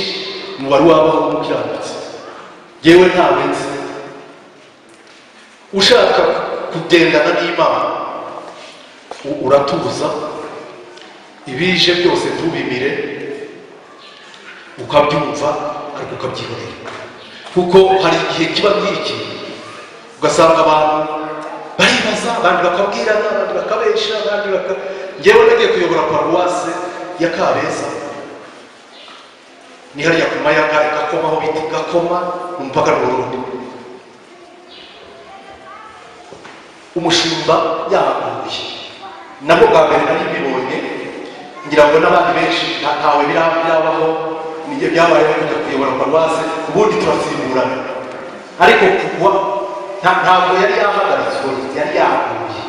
mu bari wabaho umukiranutsi. Yewe ntawe nzi. Ushaka kugendana n'Imana uratuza, ibije byose ntubimire ukabyumva ariko ukabyihorera, kuko hari igihe kiba nk'iki ugasanga abantu baribaza, abandi bakabwirana, abandi bakabesha, abandi ngewe nagiye kuyobora paruwase ya Kabeza, ni hariya ku Mayaga Gakoma, aho bita Gakoma umupaka n'Uburundi. Umushumba yaguye nabwo bwa mbere nari mbibonye, ngira ngo n'abandi benshi ntawe birabaho, nibyo byabayeho kujya kuyobora paruwase, ubundi turasimburana, ariko kugwa ntabwo yari yahagaritswe, yari yaguye,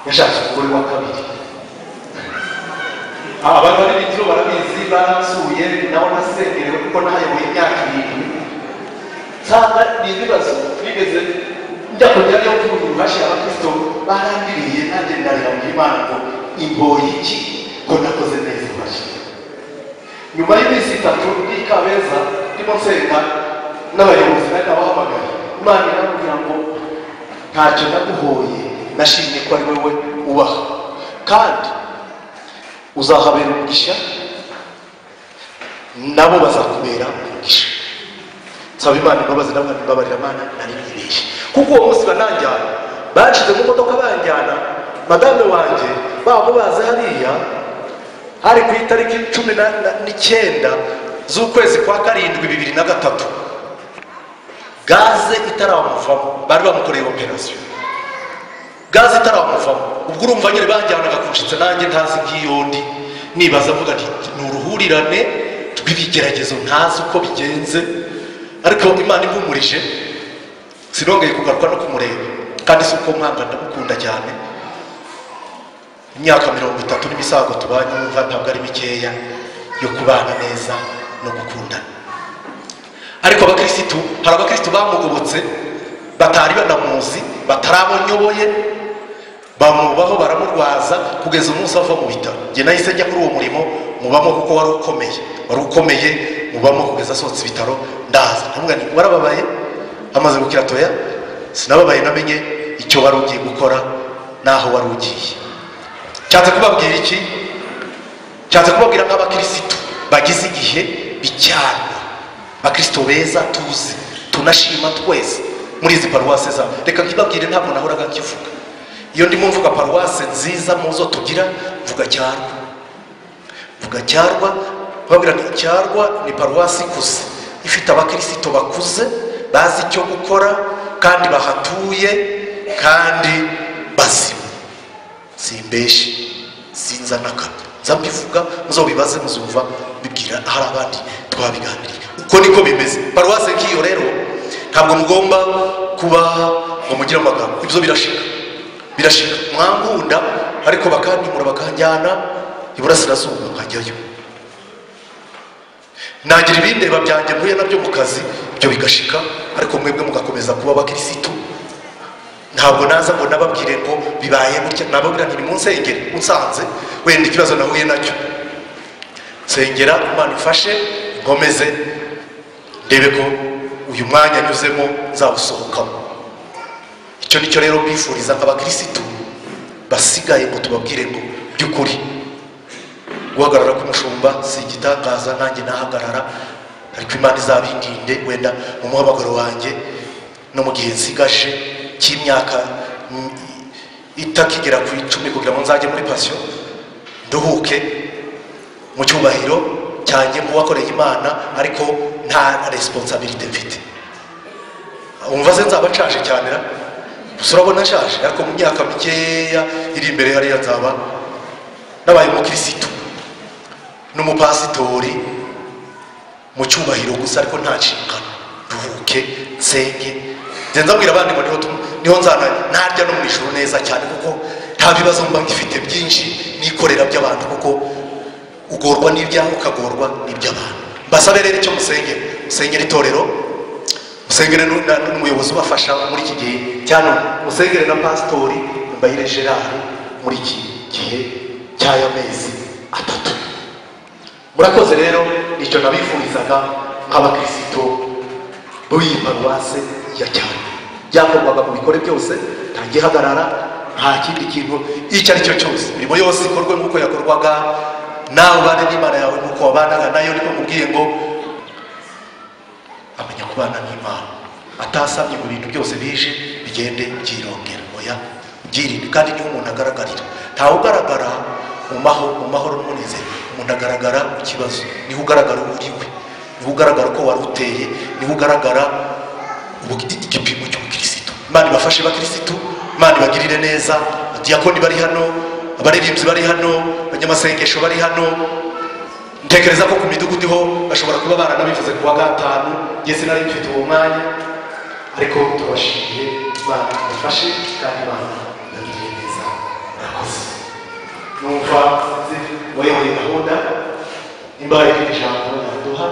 yashatse umugore wa kabiri. Abantu bari bitiro barabizi, barasuye nabo nasengerewe kuko nahayoboye imyaka 7 nsanga ni ibibazo bigeze njya kujya yo kuvuga bashi abakristo barandiriye, nanjye ndarira mu Imana ngo imboye iki ko nakoze neza bashi. Nyuma y'iminsi 3 ndi Kabeza ndimo nsenga n'abayobozi bari abahamagaye, Imana iramubwira ngo ntacyo naguhoye, nashimye ko ari wowe ubaha kandi uzahabera umugisha, nabo bazakubera umugisha. Nsaba Imana imbabazi n'abandi babarira Imana nari nibeshye, kuko uwo munsi bananjyana banshize mu modoka banjyana, madame wanjye bamubaze hariya, hari ku itariki 19 z'ukwezi kwa 7 2003, gaze itaramuvamo, bari bamukoreye operation, gaze itaramuvamo. Ubwo urumva nyine banjyanaga kunshitse, nanjye ntazi bw'iyondi, nibaza mvuga nti ni uruhurirane rw'ibigeragezo ntazi uko bigenze, ariko Imana impumurije sinongeye kugaruka no kumureba, kandi si uko mwanga ndamukunda cyane. Imyaka 30 n'imisago tubanye, umva ntabwo ari mikeya yo kubana neza no gukundana. Ariko abakristo, hari abakristo bamugobotse batari banamuzi, batarabonyoboye, bamubaho baramurwaza kugeza umunsi ava mu bitaro. Nge nahise njya kuri uwo murimo mubamo, kuko wari ukomeye, mubamo kugeza asohotse ibitaro. Ndaza ntamwe ni warababaye, amaze gukira toya, sinababaye, namenye icyo wari ugiye gukora naho wari ugiye. Cyaje kubabwira iki? Cyaje kubabwira nk'abakristo bagize igihe bicyana, abakristo beza tuzi tunashima twese muri izi paruwase za. Reka nkibabwire, ntabwo nahoraga nkivuga. Iyo ndimo mvuga paruwase nziza muzo tugira, mvuga Cyarwa, babwira nti Cyarwa ni paruwasi ikuze, ifite abakristo bakuze bazi icyo gukora kandi bahatuye kandi bazima. Simbeshe, sinza nakabya, nzambivuga muzobibaze, muzumva bibwira hari abandi twabiganiriye. Uko niko bimeze. Paruwase nk'iyo rero ntabwo mugomba kuba ngo mugire amagambo, ibyo birashika mwangunda, ariko bakandimura bakanjyana iburasirazuba nkajyayo, nagira ibindeba byanjye mpuye nabyo mu kazi, ibyo bigashika, ariko mwebwe mugakomeza kuba abakristo. Ntabwo naza ngo nababwire ngo bibaye gutya, nababwira nti nimunsengere, unsanze wenda ikibazo nahuye nacyo, sengera Imana ifashe nkomeze, ndebe ko uyu mwanya nyuzemo nzawusohokamo. Icyo nicyo rero bifuriza nk'abakristo basigaye, ngo tubabwire ngo by'ukuri guhagarara k'umushumba si igitangaza, nanjye nahagarara, ariko Imana izabindinde wenda mu muhamagaro wanjye no mu gihe nsigaje cy'imyaka itakigera ku 10 kugira ngo nzajye muri passion, nduhuke mu cyubahiro cyanjye nk'uwakoreye Imana, ariko nta responsibility mfite. Umva ze nzaba nshaje cyane, urabona nshaje, ariko mu myaka mikeya iri imbere hariya nzaba nabaye umukristo n'umupasitori mu cyubahiro gusa, ariko nta nshingano. Nduhuke, nsenge, nzabwira abandi ngo niho nzana narya no mu ijuru neza cyane, kuko nta bibazo mba ngifite byinshi nikorera by'abantu, kuko ugorwa n'ibyaha ukagorwa n'iby'abantu. Mbasabe rero icyo musengera itorero, musengere n'umuyobozi ubafasha muri iki gihe cyane, musengere na pastori Mbayire Gerard muri iki gihe cy'aya mezi 3. Murakoze rero, nicyo nabifurizaga nk'abakristo b'iyi paruwase ya Cyarwa. Byakorwaga mu bikore byose, ntagihagarara, nta kindi kintu icyo ari cyo cyose imirimo yose ikorwe nk'uko yakorwaga nawe ubane n'Imana yawe nk'uko wabanaga nayo. niko mubwiye ngo amenya kubana n'Imana atasamye mu bintu byose bije bigende byirongera, oya byirinde. kandi niho umuntu agaragarira, ntawe ugaragara mu mahoro n'umunezero, umuntu agaragara mu kibazo. niho ugaragara uri we, niho ugaragara ko wari uteye, niho ugaragara igipimo cy'ubukirisitu. Imana ibafashe bakirisitu, Imana ibagirire neza. Abadiyakoni bari hano, abaririmbyi bari hano, abanyamasengesho bari hano. Ntekereza ko ku midugudu ho bashobora kuba baranabivuze ku wa gatanu, njye sinari mfite uwo mwanya, ariko tubashimiye. Imana ibafashe kandi Imana ibagirire neza. Murakoze. Numva wayoboye gahunda, nimba hari ijambo yaduha,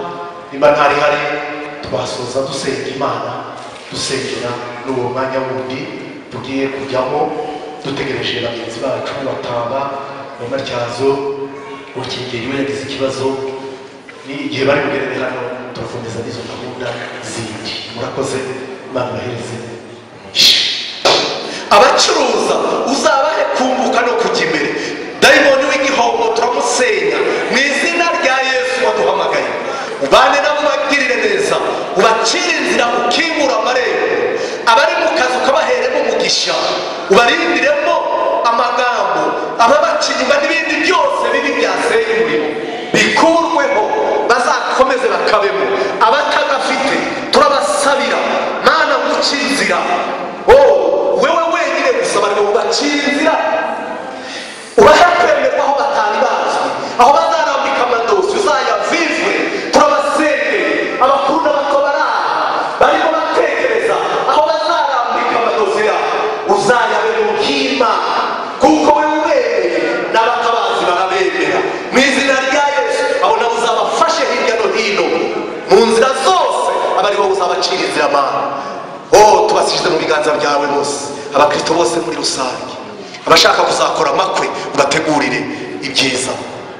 nimba ntari hari twasoza dusenga Imana, dusengera n'uwo mwanya wundi tugiye kujyamo dutegereje bagenzi bacu batamba mu matyazo. Ukigeri we yagize ikibazo, ni igihe bari bugerere hano turakomeza n'izo gahunda zindi. Murakoze, Imana ibahereze umugisha. Abacuruza uzabahe kumbuka no kujya imbere. Dayimoni w'igihombo turamusenya mu izina rya Yesu waduhamagaye. Ubane nabo bagirire neza, ubacire inzira, ukingura amarembo. Abari mu kazi ukabaheremo umugisha, ubarindiremo amagambo, ababacinyuma n'ibindi byose bibi byasenya umurimo bikurweho, bazakomeze bakabemo. Abatagafite turabasabira, Mana nguci inzira. Wewe wenyine gusa bari ubacire inzira, ubahe kwemerwa aho batari bazwi, aho bazarambika amadosi uzayavivure. Turabasengeye abakuru n'abato baraha barimo batekereza aho bazarambika amadosi yabo, uzayabe mu bwima kuko we ubereye n'abatabazi barabemera. Mu izina rya Yesu abo nabo uzabafashe hirya no hino mu nzira zose, abari bo uzabacira inzira Mana. Tubasize mu biganza byawe bose, abakristo bose muri rusange, abashaka kuzakora amakwe ubategurire ibyiza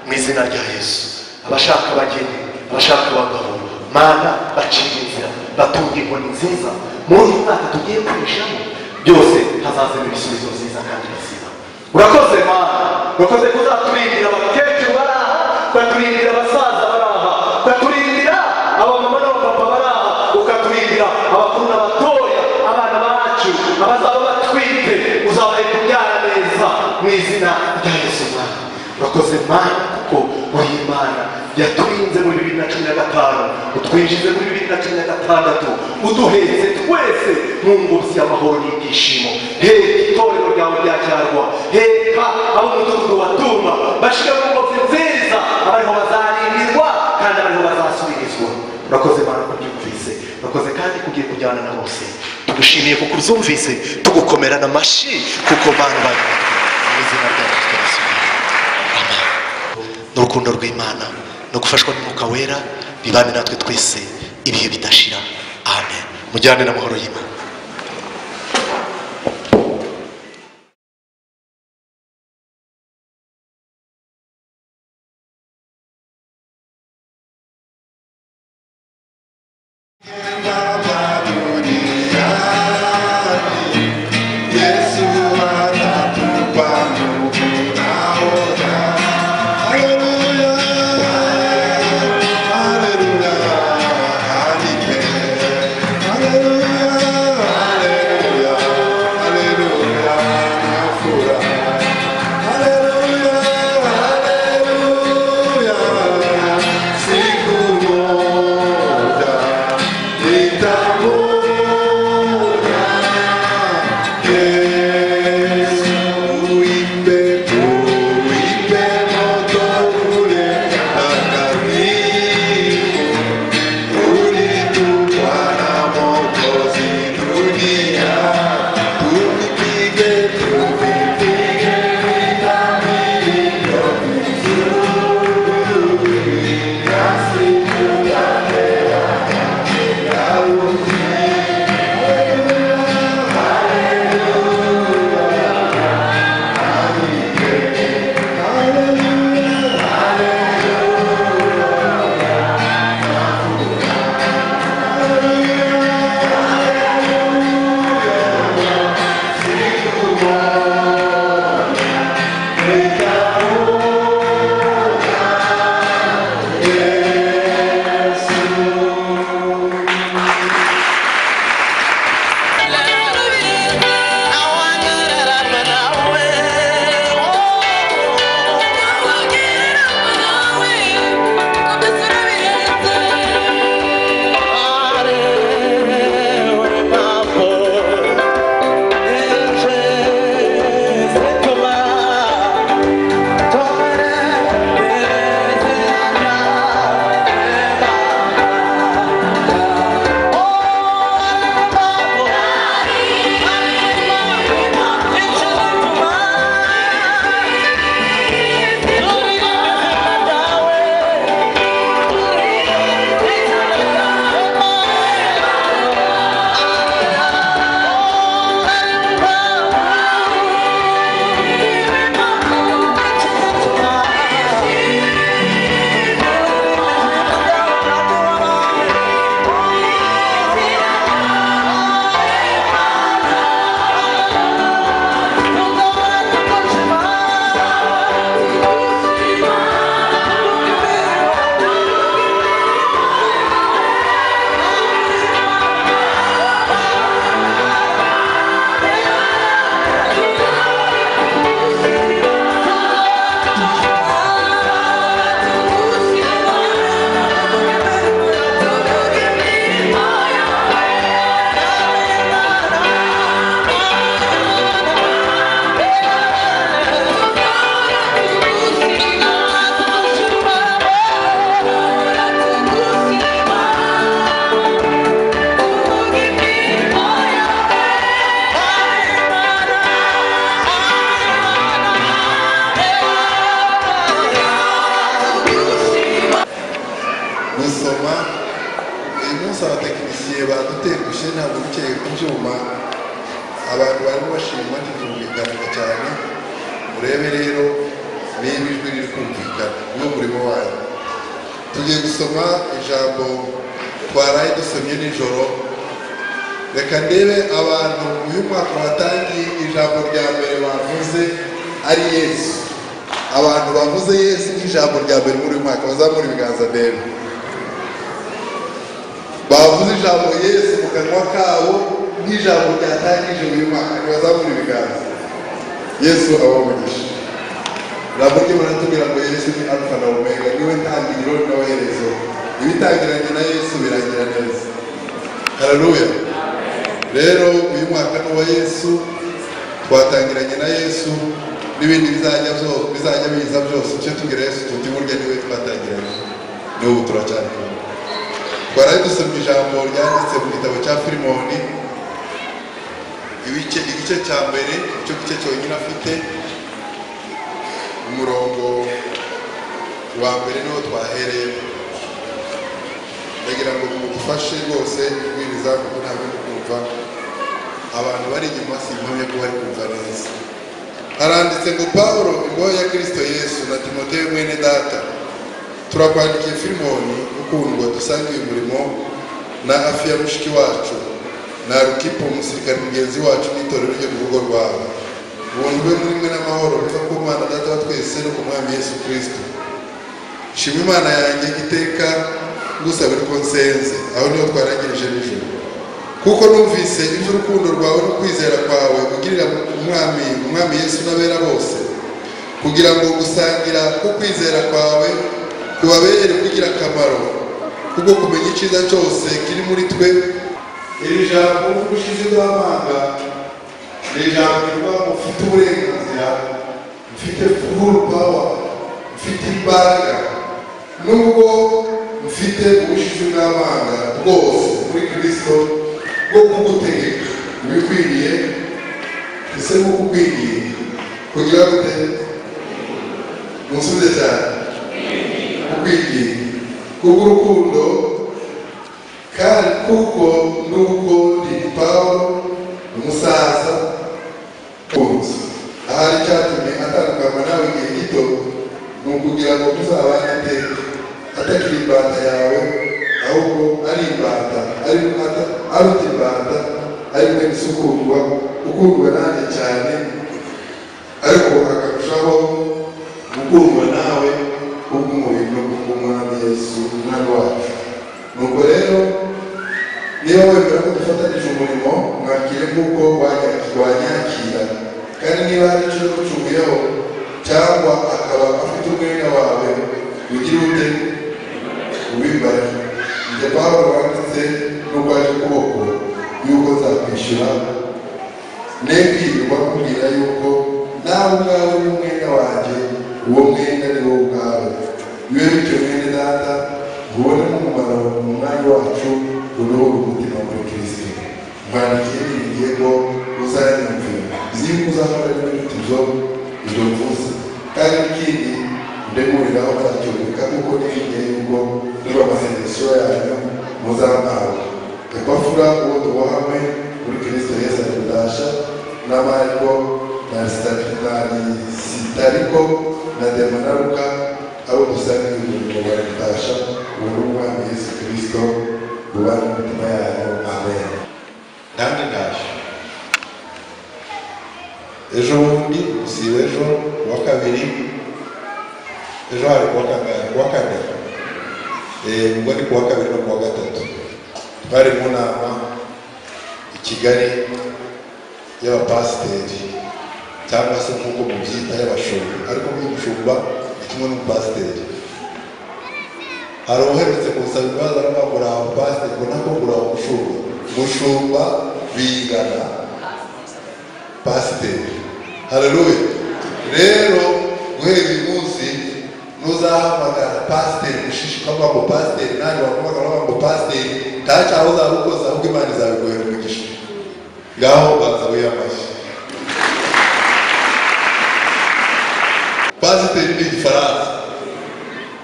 mu izina rya Yesu. Abashaka abageni, abashaka abagabo, Mana bacire inzira, batunge inkoni nziza muri uyu mwaka tugiye kwinjiramo. Byose hazazemo ibisubizo byiza kandi bizima. Urakoze Mana, urakoze kuzaturindira abakecuru baraha, ukaturindira abasaza baraha, ukaturindira abamama n'abapapa baraha, ukaturindira abakuru n'abatoya, abana bacu abazaba batwite uzabahe kubyara neza mu izina rya Yesu. Mana urakoze Mana, kuko uri Imana yaturinze muri 2015, utwinjize muri 2016, uduhetse twese mu ngobyi y'amahoro n'ibyishimo. Heka itorero ryawe rya Cyarwa, heka abo umudugudu wa Tumba bashire mu ngobyi nziza, abariho bazarindirwa kandi abariho bazasubirizwa. Urakoze Mana ko byumvise, urakoze kandi kugiye kujyana na bose. Tugushimiye kuko uzumvise, tugukomera n'amashi kuko Mana bari mu izina rya Yesu. Amen. N'urukundo rw'Imana no gufashwa n'Umwuka Wera bibane natwe twese ibihe bidashira. Amen. Mujyane n'amahoro y'Imana. Siku moja uyu munsi abatekinisiye badutengushye ntabwo bikeye ku byuma abantu barimo bashima ntibyumvikanaga cyane murebe rero niba ijwi riri kumvikana n'umurimo wayo tugiye gusoma ijambo twaraye dusomye nijoro reka ndebe abantu uyu mwaka watangiye ijambo rya mbere bavuze ari Yesu abantu bavuze Yesu nk'ijambo rya mbere muri uyu mwaka bazamura ibiganza ndebe bavuze ijambo Yesu mu kanwa kabo nk'ijambo ryatangije uyu mwaka bazamura ibiganza Yesu abamugisha ijambo rye baratubwira ngo Yesu ni Alpha na Omega niwe ntangiriro n'amaherezo ibitangiranye na Yesu birangira neza haleluya rero uyu mwaka ni uwa Yesu twatangiranye na Yesu n'ibindi bizajya biza byose icyo tubwira Yesu tuti burya niwe twatangiranye n'ubu turacyari kumwe twaraye dusomye ijambo ryanditse mu gitabo cya Filimoni igice cya mbere icyo gice cyonyine afite umurongo wa mbere niwo twahereye ndagira ngo mugufashe rwose kubwiriza kuko ntabwo ndi kumva abantu bari inyuma simpamye ko bari kumva neza haranditse ngo Pawulo imbohe ya Kristo Yesu na Timoteyo mwene data turakwandikiye Filimoni ukundwa dusangiye umurimo na Afiya mushiki wacu na Rukipo umusirikare mugenzi wacu n'itorero ryo mu rugo rwawe ubuntu bwe muri mwe n'amahoro biva ku Mana Data wa twese no ku Mwami Yesu Kristo shima Imana yanjye iteka ngusabira ko nsenze aho niho twarangirije nijoro kuko numvise iby'urukundo rwawe no kwizera kwawe ugirira umwami Yesu n'abera bose kugira ngo gusangira ko kwizera kwawe kubabere kugira akamaro kubwo kumenya icyiza cyose kiri muri twe iri jambo ubushize bw'amanga ni ijambo rivuga ngo ufite uburenganzira ufite full power ufite imbaraga nubwo ufite ubushize bw'amanga bwose muri Kristo bwo kugutegeka ibikwiriye ese bukukwiriye kugira ngo musubize cyane ukwiriye kubw'urukundo kandi kuko nubwo ndi Pawulo umusaza kunzi ahari cyatumye atandukanywa nawe igihe gito ni ukugira ngo tuzabane iteka atakiri imbata yawe ahubwo ari imbata aruta imbata ari mwene se ukundwa nanjye cyane ariko akarushaho gukundwa nawe kubw'umubiri no kubw'Umwami Yesu umwami wacu nuko rero niba wemera ko dufatanyije umurimo mwakire nk'uko wanyakira kandi niba hari icyo gucunguyeho cyangwa akaba afite umwenda wawe ugira ute ubimbaye njye Pawulo wanditse n'urwaje ukuboko yuko nzakwishyura nebwirwa kubwira yuko nawe ubwawe n'umwenda wanjye uwo mwenda ni wowe ubwawe bibe bityo mwene data ubone nk'umumaro mu mwanya wacu uruhura umutima muri Kristo mwandikiye niringiye ngo uzayanyumvira zimwe uzahora n'inshuti ibyo mvuze kandi ikindi ndemuriraho nzacyumvika kuko niringiye yuko niba amasengesho yanyu muzampawe Epafura uwo tubohamwe muri Kristo Yesu atudasha na Mariko na Sitariko na Dema na Luka abo dusangiye umurimo wa Natasha Umwami Yesu Kristo ubane mu mitima yanyu amen kandi ndaje ejo bundi usibe ejo wa kabiri ejo hari kuwa kane ubwo ni kuwa kabiri no kuwa gatatu twari mu nama i Kigali y'abapasiteri cyangwa se nk'uko mubyita y'abashumba ariko nk'umushumba ni kimwe n'umupasiteri hari uherutse gusaba ibibazo arabagura abapasiteri ngo nako gura umushumba bingana pasiteri haleluya rero guhera uyu munsi nuzahamagara pasiteri gushishikama ngo pasiteri nanjye wakumagara ngo pasiteri ntacyaho uzaba ukoze ahubwo Imana izabiguhera umugisha ngaho ubanza wiyamashye pasiteri ni igifaransa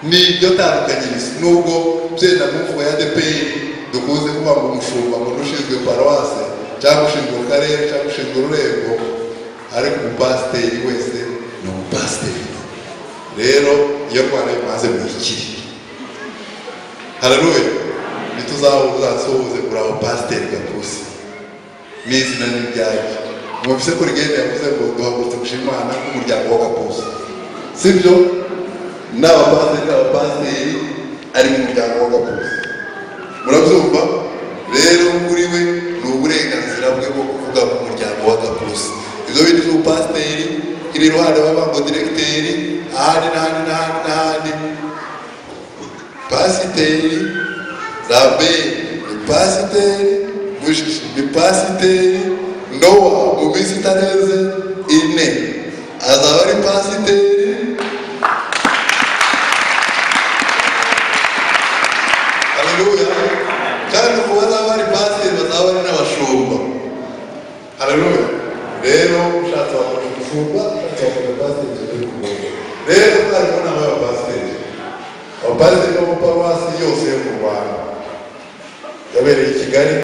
ni iryo tandukanyirizo nubwo byenda mu mvugo ya ADEPR kuvuga ngo umushumba ngo ushinzwe paruwase cyangwa ushinzwe akarere cyangwa ushinzwe ururembo, ariko umupasiteri wese ni umupasiteri. rero iyo rwanda bimaze mwikiri, haleluya, ntituzasohoze kuri abo pasiteri gapusi n'izina n'ibyaje. Mwumvise ko rigenda yavuze ngo duhagurutse gushima Imana nk'umuryango wa gapusi, sibyo? n'abapasiteri ari mu muryango wa gapusi, murabyumva? rero kuri we ni uburenganzira bwe bwo kuvuga mu muryango wa gapusi. Izo bindi z'ubupasiteri iri iruhande b'abango diregiteri ahandi n'ahandi. Pasiteri Rabeli ni pasiteri, Mushishi ni pasiteri, Nowa mu minsi itarenze 4 azaba ari pasiteri. Haleluya. kandi ubu bazaba ari pasiteri bazaba ari n'abashumba. Haleluya. rero ushatse wakora umushumba, ushatse wakora pasiteri. rero harimo n'abapasiteri, abapasiteri b'amaparuwasi yose yo mu Rwanda yabereye i Kigali.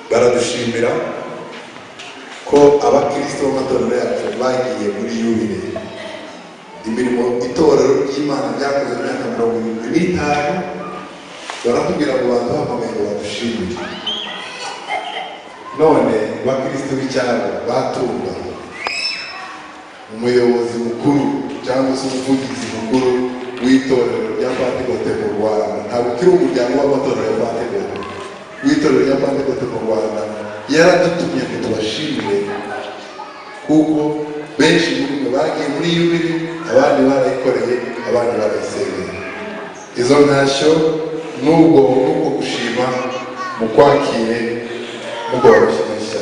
baradushimira ko abakristo b'amatorero yacu bagiye muri yubile. imirimo itorero ry'Imana ryakoze imyaka 75, baratubwira ngo baduhamagaye ngo badushimire. none bakristo b'icyaro batumva umuyobozi mukuru cyangwa se umuvugizi mukuru w'itorero rya Pentecote mu Rwanda, ntabwo kiri umuryango w'amatorero ya Pentecote, w'itorero rya Pentecote mu Rwanda, yaradutumye ngo tubashimire kuko benshi muri mwe bagiye muri yubile, abandi barayikoreye, abandi barayisengeye. izo ntashyo n'ubwo gushima mu kwakire mugoroshyeshya.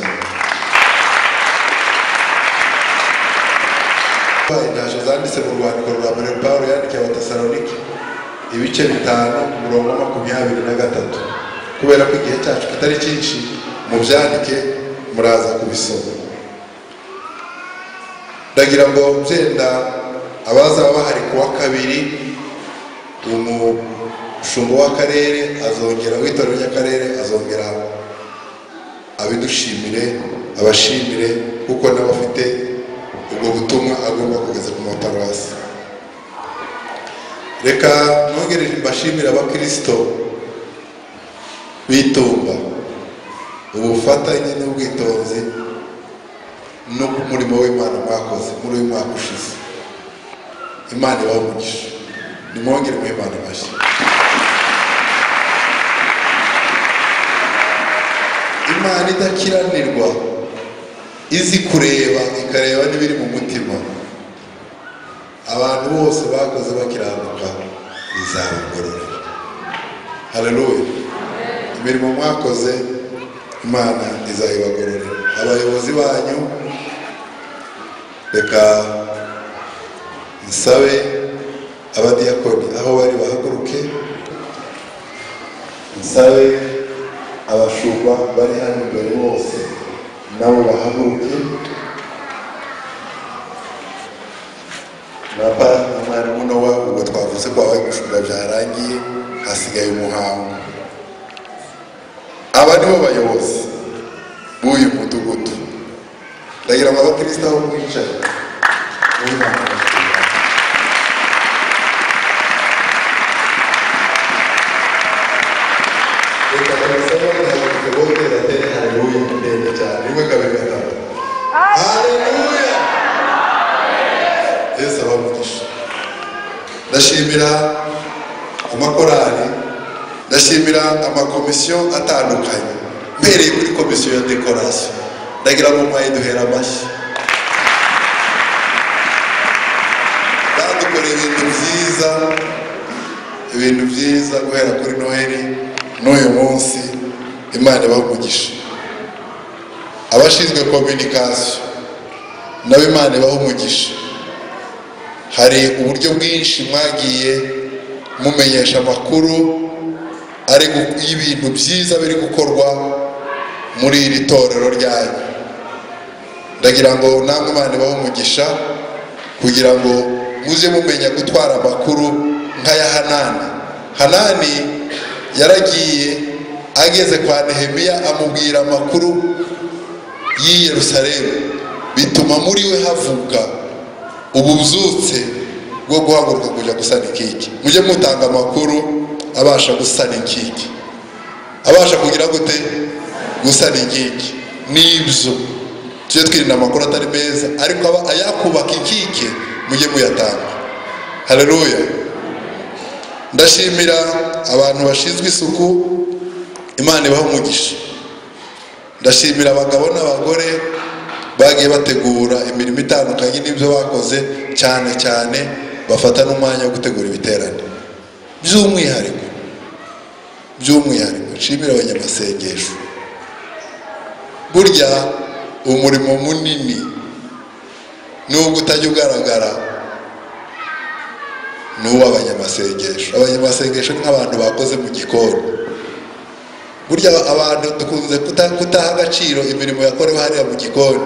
intashyo zanditse mu rwandiko rwa mbere Pawulo yandikiye Abatesalonike ibice 5:23, kubera ko igihe cyacu kitari cyinshi, mubyandike muraza kubisoma. ndagira ngo byenda abazaba bahari kuwa kabiri, umushumba w'akarere azongera, w'itorero ry'akarere azongera abidushimire, abashimire kuko nabo afite ubwo butumwa agomba kugeza ku maparuwasi. reka nongere mbashimire abakristo b'itumba ubufatanye n'ubwitonzi no ku murimo w'Imana mwakoze muri uyu mwaka ushize. Imana ibahe umugisha, nimwongere mu Imana amashyi. Imana idakiranirwa, izi kureba ikareba n'ibiri mu mutima, abantu bose bakoze bakiranuka izabagororera. Haleluya. imirimo mwakoze Imana izayibagororera. abayobozi banyu, reka nsabe abadiyakoni aho bari bahaguruke, nsabe abashumba bari hano imbere bose nabo bahaguruke, na mwarimu Nowa. ubwo twavuze ko abaye gushumba byarangiye, hasigaye umuhango. aba nibo bayobozi b'uyu mudugudu. ndagira ngo abakristo aho mwicaye reka tubasaba kugira ngo batere haleluya ndende cyane, rimwe kabiri gatatu. Haleluya. Yesu abamugisha. ndashimira amakorali, ndashimira amakomisiyo atandukanye, mbereye kuri komisiyo ya dekorasiyo. ndagira ngo mwaye duhera amashyi. badukoreye ibintu byiza guhera kuri Noheli n'uyu munsi. Imana ibahe umugisha. abashinzwe kominikasiyo nabo Imana ibahe umugisha. hari uburyo bwinshi mwagiye mumenyesha amakuru y'ibintu byiza biri gukorwa muri iri torero ryanyu. ndagira ngo namwe Imana ibahe umugisha kugira ngo muze mumenya gutwara amakuru nk'aya Hanani. yaragiye ageze kwa Nehemiya amubwira amakuru y'i Yerusalemu, bituma muri we havuka ububyutse bwo guhaguruka kujya gusana inkike. Mujye mutanga amakuru abasha gusana inkike, abasha kugira gute gusana inkike. Nibyo tujye twirinda amakuru atari meza, ariko aba ayakubaka inkike mujye muyatanga. Haleluya. Ndashimira abantu bashinzwe isuku, Imana ibaha umugisha. Ndashimira abagabo n'abagore bagiye bategura imirimo itandukanye n'ibyo bakoze, cyane cyane bafata n'umwanya wo gutegura ibiterane. By'umwihariko nshimira abanyamasengesho. Burya umurimo munini nubwo utajya ugaragara ni uw'abanyamasengesho. Abanyamasengesho ni nk'abantu bakoze mu gikoni. Burya abantu dukunze kutaha agaciro imirimo yakorewe hariya mu gikoni,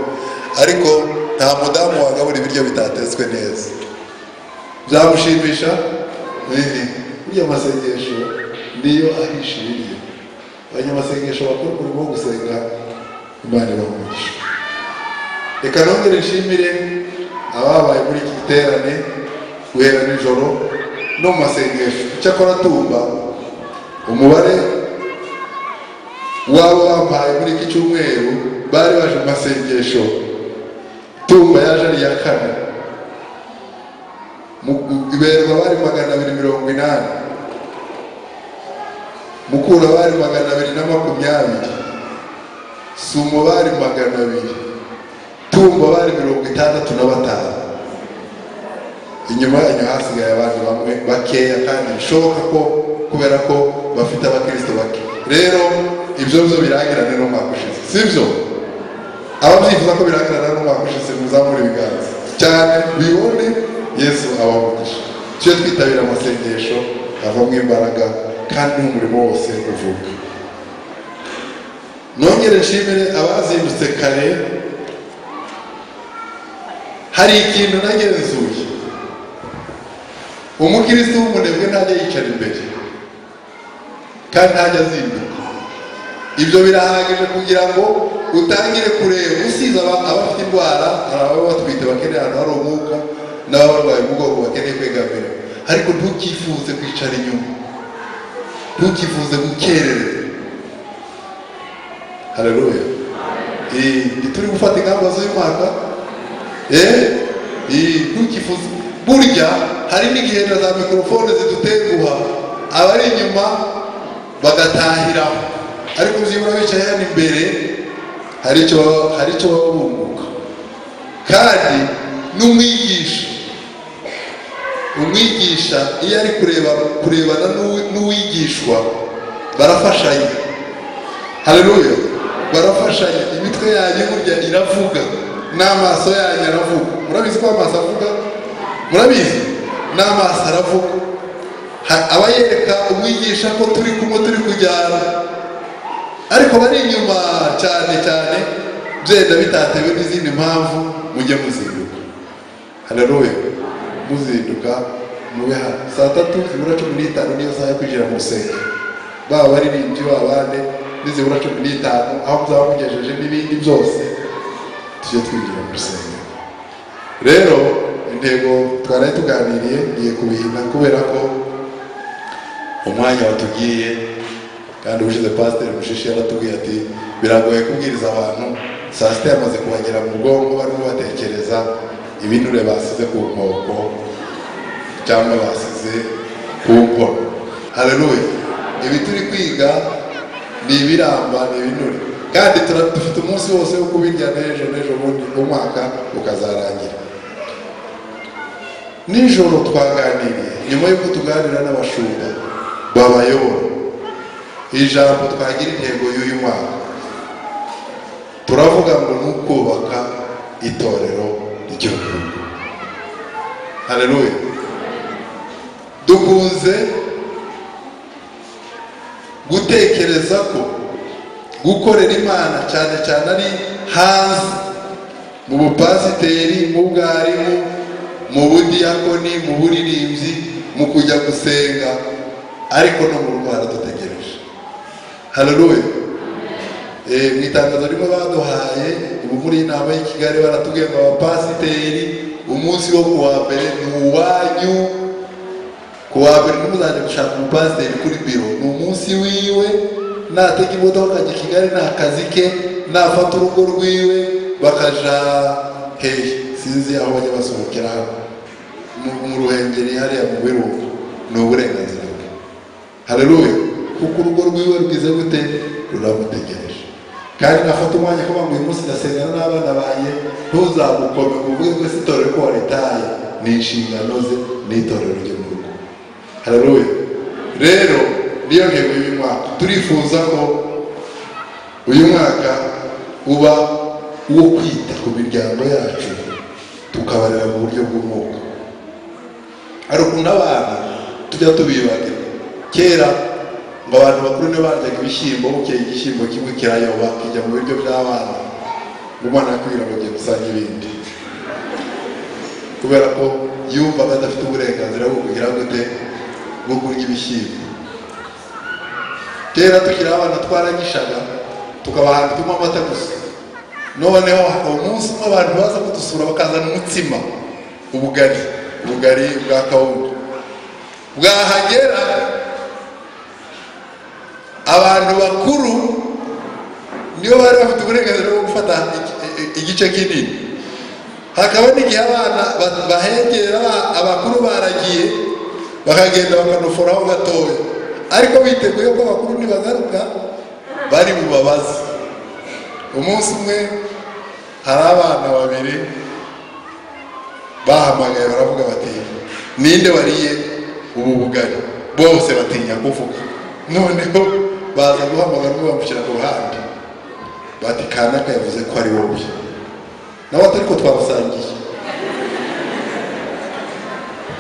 ariko nta mudamu wagabura ibiryo bitatetswe neza. Byamushimisha? Burya amasengesho niyo ahisha ibiryo. Abanyamasengesho bakora umurimo wo gusenga, Imana ibaha umugisha. Reka nongere nshimire ababaye muri iki giterane guhera nijoro no mu masengesho. Icyakora Tumba, umubare waba wambaye muri iki cyumweru bari baje mu masengesho, Tumba yaje ari iya kane. Iberwa bari 280, Mukura bari 220, Sumo bari 200, Tumba bari 65. Inyuma hasigaye abandi bamwe bakeya, kandi bishoboka ko kubera ko bafite abakristo bake. Rero ibyo birangirana n'umwaka ushize, sibyo? Ababyifuza ko birangirana n'umwaka ushize muzamure ibiganza cyane bibone Yesu abamugisha. Tujye twitabira amasengesho avamo imbaraga kandi n'umurimo wose uvuga. Nongere nshimire abazindutse kare. Hari ikintu nagenzuye, umukristo w'umunebwe ntajya yicara imbere kandi ntajya azinduka. Ibyo birahagije kugira ngo utangire kureba. Usize abafite indwara, hari ababa batwite bakeneye ahantu hari umwuka, n'abarwaye umugongo bakeneye kwegamira, ariko ntukifuze kwicara inyuma, ntukifuze gukerereza. Haleluya. Turi gufata ingamba z'uyu mwaka. Ntukifuze. Burya hari n'igihe na za mikrofone zidutenguha, abari inyuma bagatahiraho, ariko uzibura bicaye hano imbere hari icyo babunguka. Kandi n'umwigisha iyo ari kurebana n'uwigishwa barafashanya. Haleluya. Barafashanya. Imitwe yanyu burya iravuga, n'amaso yanyu aravuga. Murabizi ko amaso avuga? Murabizi? N'amaso aravuga. Aba yereka umwigisha ko turi kumwe, turi kujyana, ariko bari inyuma cyane cyane byenda bitatewe n'izindi mpamvu, mujye muzinduka. Haleluya. Muzinduka mube hano saa 3:15 niyo saha yo kwinjira mu rusengero. Baba baririmbyi babane nizibura 15 aho muzaba mugejeje n'ibindi byose, tujye twinjira mu rusengero. Rero intego twaraye tuganiriye ngiye kubihina kubera ko umwanya watugiye, kandi ubushize Pastor Mushishi yaratubwiye ati biragoye kubwiriza abantu saa 6 yamaze kubagera mu bwonko, barimo batekereza ibinure basize ku nkoko cyangwa basize ku nkono. Haleluya. Ibi turi kwiga ni ibiramba, ni ibinure, kandi dufite umunsi wose wo kubirya n'ejo bundi umwaka ukazarangira. Nijoro twaganiriye, nyuma y'uko tuganira n'abashumba babayobora, ijambo twagira intego y'uyu mwaka turavuga ngo ni ukubaka itorero ry'igihugu. Haleluya. Dukunze gutekereza ko gukorera Imana cyane cyane ari hanze, mu bupasiteri, mu bwarimu, mu budiyakoni, mu buririmbyi, mu kujya gusenga, ariko no mu rugo haradutegereje. haleluya. Mu itangazo rimwe baduhaye ubu muri inama y'i Kigali baratubwiye ngo abapasiteri umunsi wo kuwa mbere ni uwanyu. Kuwa mbere nimuzajya gushaka umupasiteri kuri biro, ni umunsi wiwe. Natega imodoka akajya i Kigali ni akazi ke, nafata urugo rwiwe bakaja hehe sinzi aho bajya basohokera mu Ruhengeri hariya mu Birunga, ni uburenganzira bwe. Haleluya. Kuko urugo rwiwe rwize gute ruramutegereje. Kandi nafata umwanya kuba ngo uyu munsi ndasengana n'abana banjye, ntuzamukome uvuge ngo si itorero ko waritaye, ni inshingano ze n'itorero ryo mu rugo. Haleluya. Rero niyo ntego y'uyu mwaka, turifuza ko uyu mwaka uba uwo kwita ku miryango yacu tukabarera mu buryo bw'umwuka. Hari ukuntu abana tujya tubibagira. Kera ngo abantu bakuru nibo baryaga ibishyimbo, bukeye igishyimbo kimwe kirayoba kijya mu biryo by'abana, umwana akwira ngo agiye gusanga ibindi, kubera ko yumvaga adafite uburenganzira bwo kugira gute bwo kurya ibishyimbo. Kera tukiri abana twaragishaga tukabaha tunywa amata gusa. Noneho umunsi umwe abantu baza kudusura bakazana umutsima, ubugari bwa kawunga. Bwahagera abantu bakuru nibo bari bafite uburenganzira bwo gufata igice kinini. Hakaba n'igihe abana bahengera abakuru baragiye bakagenda bakanuforaho gatoya, ariko biteguye ko abakuru nibagaruka bari bubabaze. Umunsi umwe hari abana babiri bahamagaye baravuga bati ninde wariye ubu bugari, bose batinya kuvuga. Noneho baza guhamagara ngo bamushyira ku ruhande bati kanaka yavuze ko ari wowe, nawe atari ko twabusangiye.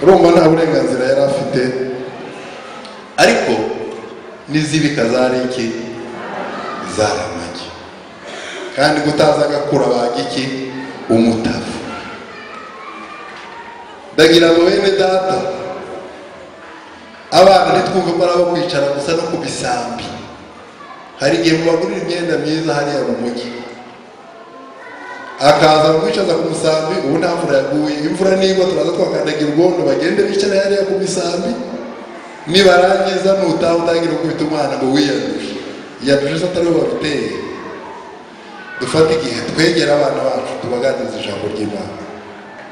Urumva nta burenganzira yari afite, ariko n'izibika zari iki zaramage, kandi gutaza agakura baga iki umutavu. Ndagira ngo bene data abana ntitwumve ko ari abo kwicara gusa no ku bisambi. Hari igihe mubagurira imyenda myiza hariya mu mujyi, akaza kumwicaza ku musambi. Ubu nta mvura yaguye, imvura nigwa turaza twakandagira ubwondo bagende bicara hariya ku misambi. Nibarangiza nutaha utangira gukubita umwana ngo wiyanduje, yanduje se atari we wabiteye. Dufate igihe twegera abana bacu tubaganiriza ijambo ry'Imana.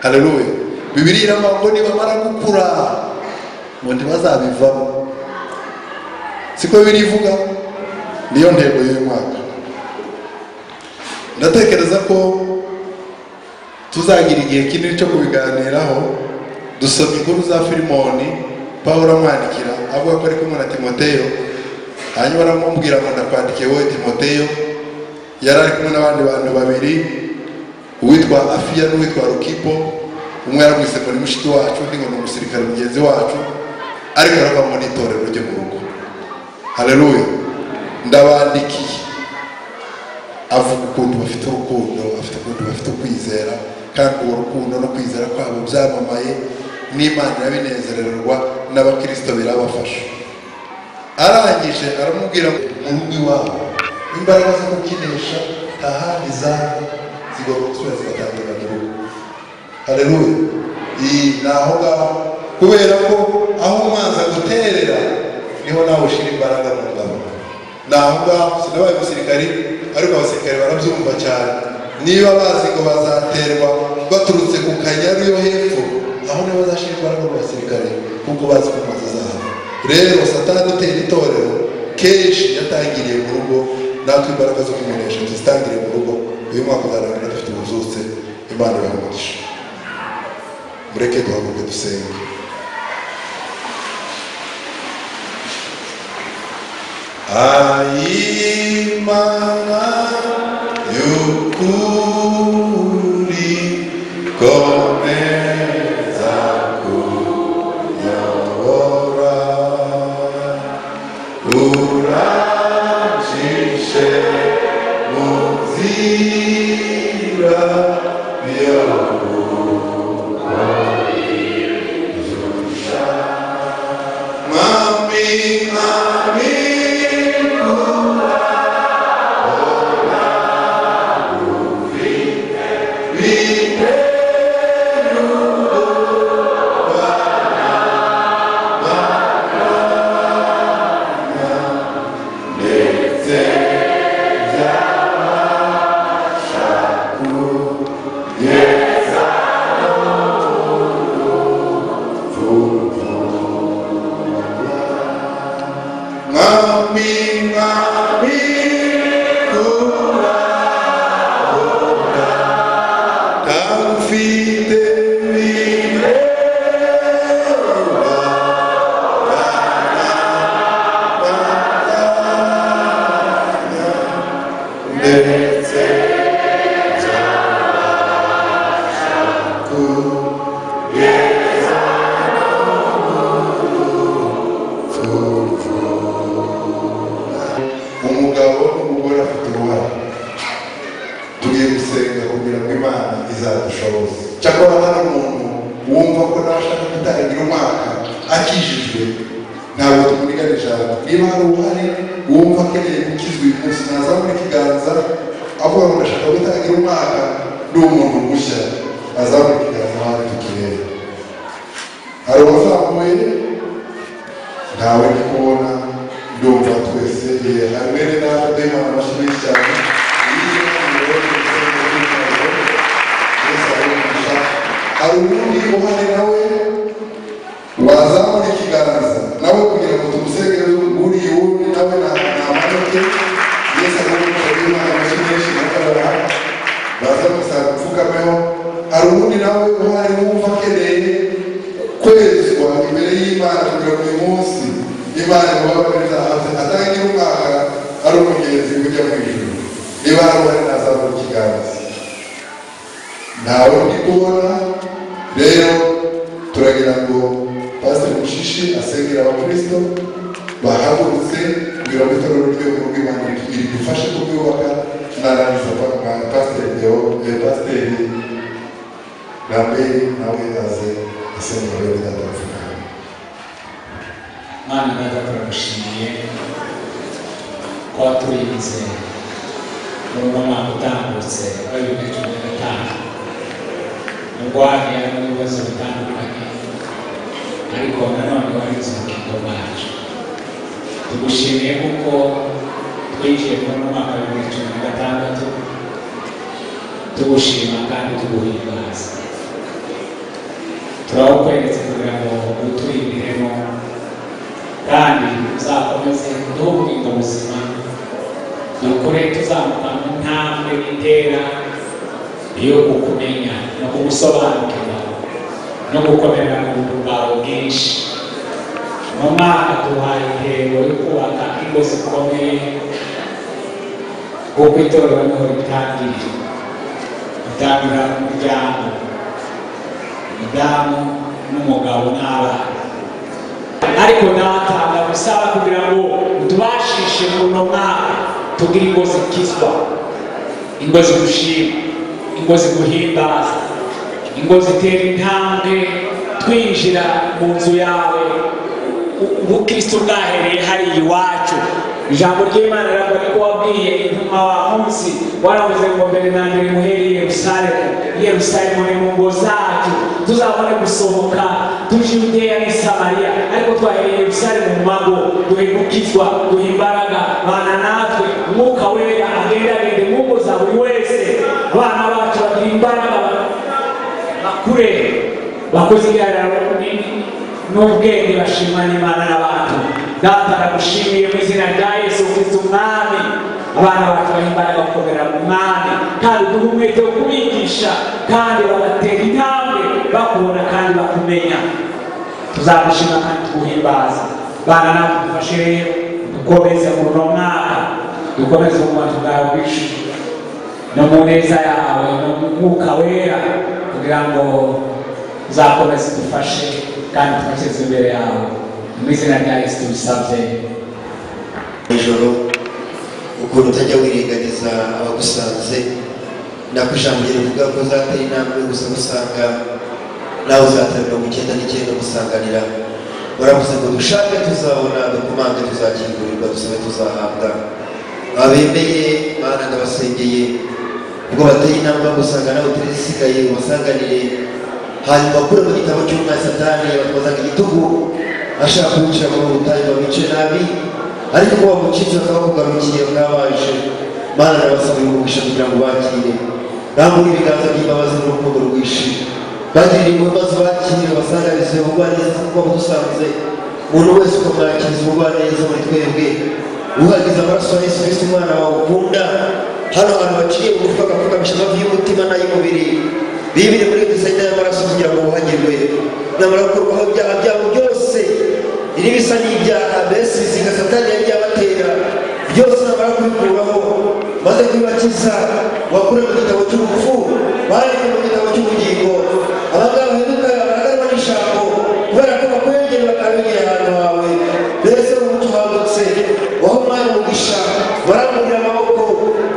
Haleluya. Bibiliya iravuga ngo nibamara gukura ngo ntibazabivamo. Siko birivuga. Niyo ntego y'uyu mwaka. Ndatekereza ko tuzagira igihe kinini cyo kubiganiraho. Dusoma inkuru za Filimoni Pawulo amwandikira avuga ko ari kumwe na Timoteyo, hanyuma aramubwira ngo ndakwandikiye wowe Timoteyo. Yari ari kumwe n'abandi bantu babiri, uwitwa Afiya n'uwitwa Rukipo. Umwe yaramwise ngo ni mushiki wacu, undi ngo ni umusirikare mugenzi wacu, ariko aravamo n'itorero ryo mu rugo. Haleluya. Ndabandikiye avuga ukuntu bafite urukundo, afite ukuntu bafite ukwizera, kandi uwo rukundo no kwizera kwabo byamamaye, n'Imana irabinezererwa, n'abakristo birabafasha. Arangije aramubwira mu rugo iwabo imbaraga zo kukinesha ahandi zigomba gusubira zigatangirira mu rugo. Haleluya. Naho ngaho, kubera ko aho umwanzi guterera niho nawe ushira imbaraga mu ngabo. Naho ngaho sinabaye umusirikari, ariko abasirikare barabyumva cyane. Niba bazi ngo bazaterwa baturutse ku Kanyaru yo hepfo, aho niho bazashira imbaraga mu basirikare, kuko bazi ko umwanzi azahava. Rero Satani utera itorero kenshi yatangiriye mu rugo, natwe imbaraga zo kumenyesha tuzitangiriye mu rugo. Uyu mwaka uzarangira dufite ubuzutse. Imana ibamugisha. Mureke duhaguruke dusenge. Imana y'ukuri komeza kuyobora, urancishe mu nzira yo Mami, Ngami ngami kuraboga Kamfite umugabo n'umugore afite uruhare tugiye gusenga kugira ngo Imana izadushoboze cyakora hari umuntu wumva ko nashaka gutangira umwaka akijijwe ntabwo tumuriganisha niba hari uruhare wumva akeneye gukizwa uyu munsi nazamura ikiganza avuga ngo ndashaka gutangira umwaka ndi umuntu mushya azamura ikiganza hano tukireba hari uwazamuye ntawe ndi kubona ndumva twese hari bene natwe Imana amashyi cyane hari ubundi uhari nawe wazamura ikiganza nawe kugira ngo tumusengere buriya wundi nawe namanuke Yesu arumva Imana amashyi menshi n'akabara bazamusanga upfukameho hari ubundi nawe uhari wumva akeneye kwezwa imbere y'Imana kugira ngo uyu munsi Imana imubabarira atangira umwaka ari umugenzi ujya mu ijuru niba hari uwari nazamura ikiganza ntawe ndi kubona rero turagira ngo Pastor Mushishi asengera abakristo bahagurutse kugira ngo itorero ry'urwego rw'Imana ridufashe kubyubaka narangiza Pastor Deo Pastor Lambert nawe aze asengera bene data Mana data turagushimiye ko waturinze mu mwaka utambutse wa 2015 nubwo hagiye harimo ibibazo bitandukanye ariko nanone warinze urukingo rwacu tugushimiye kuko twinjiye muri mwaka wa 2016 tugushima kandi tuguhimbaza turawukweretse kugira ngo uturindiremo kandi uzakomeze kuduha ubuzima dukore tuzamuka mu ntambwe itera yo kukumenya no kugusobanukirwa no gukomera mu buntu bwawe bwinshi mu mwaka tuhaye intego yo kubaka ingo zikomeye kuko itorero niho ritangira umuryango umudamu n'umugabo n'abana ariko natanga gusaba kugira ngo tubashishe mu mwaka tugire ingo zikizwa ingo zigushima ingo ziguhimbaza ingo zitera intambwe twinjira mu nzu yawe ubukristo bwahereye hariya iwacu ijambo ry'Imana riravuga ko wabwiye intumwa wa munsi waravuze ngo mbere na mbere muhereye Yerusalemu ni mu ngo zacu tuzabone gusohoka tuje Yudeya n'i Samariya ariko twahereye Yerusalemu mu mago duhindukizwa duha imbaraga bana natwe umwuka wera agendagende mu ngo za buri wese abana bacu bagira imbaraga bakure bakoze igihagararo n'ubwenge bashimwa n'Imana n'abantu data aragushimiye mu izina rya Yesu Kristo umwami abana bacu baha imbaraga gukomera mu mwami kandi duha umwete wo kubigisha kandi bagatera intambwe bakubona kandi bakumenya tuzagushima kandi tuguhimbaza bana natwe dufashe rero dukomeze mu mwaka dukomeze mu bantu bwawe bwinshi no mu neza yawe no mu mwuka wera kugira ngo uzakomeze dufashe kandi tubashyize imbere yawe mu izina rya Yesu tubisabye ijoro ukuntu utajya wiringaniza abagusanze nako ijambo rivuga ko uzatera intambwe gusa gusanga nawe uzatera 99 gusanganira baravuze ngo dushake tuzabona dukomange tuzakingurirwa dusabe tuzahabwa abemeye Mana ndabasengeye ubwo bateye intambwe gusanga nawe uterisigaye ubasanganire hanyuma kure mu gitabo cy'umwami Satani batwazaga igitugu ashaka kwinjira mu butayu babice nabi ariko kuba mu cyiciro akabakugarukiye bwabaje Mana ndabasabira umugisha kugira ngo bakire rambura ibiganza by'imbabazi n'urukundo rwinshi bagirira imbabazi bakire basanganize ubugwaneza kuko badusanze umuntu wese ukamwakiriza ubugwaneza muri twebwe uhagize amaraso ya Yesu Kristo umwana wawe ukunda hano hantu baciye bugufi bagapfukamisha amavi y'umutima n'ay'umubiri bibiri muri dusayida y'amaraso kugira ngo buhagirwe namara gukorwaho ibyaha byabo byose iribisa n'ibyaha mbese ibizinga satani yagiye abatera byose namara kubikuraho maze kwibakiza wakure mu gitabo cy'urupfu bareke mu gitabo cy'ubugingo abangaba bahinduka baragarwa n'ijambo kubera ko bakwegera bakabegera ahantu hawe mbese umuco uhagutse waho umwana umugisha barambura amaboko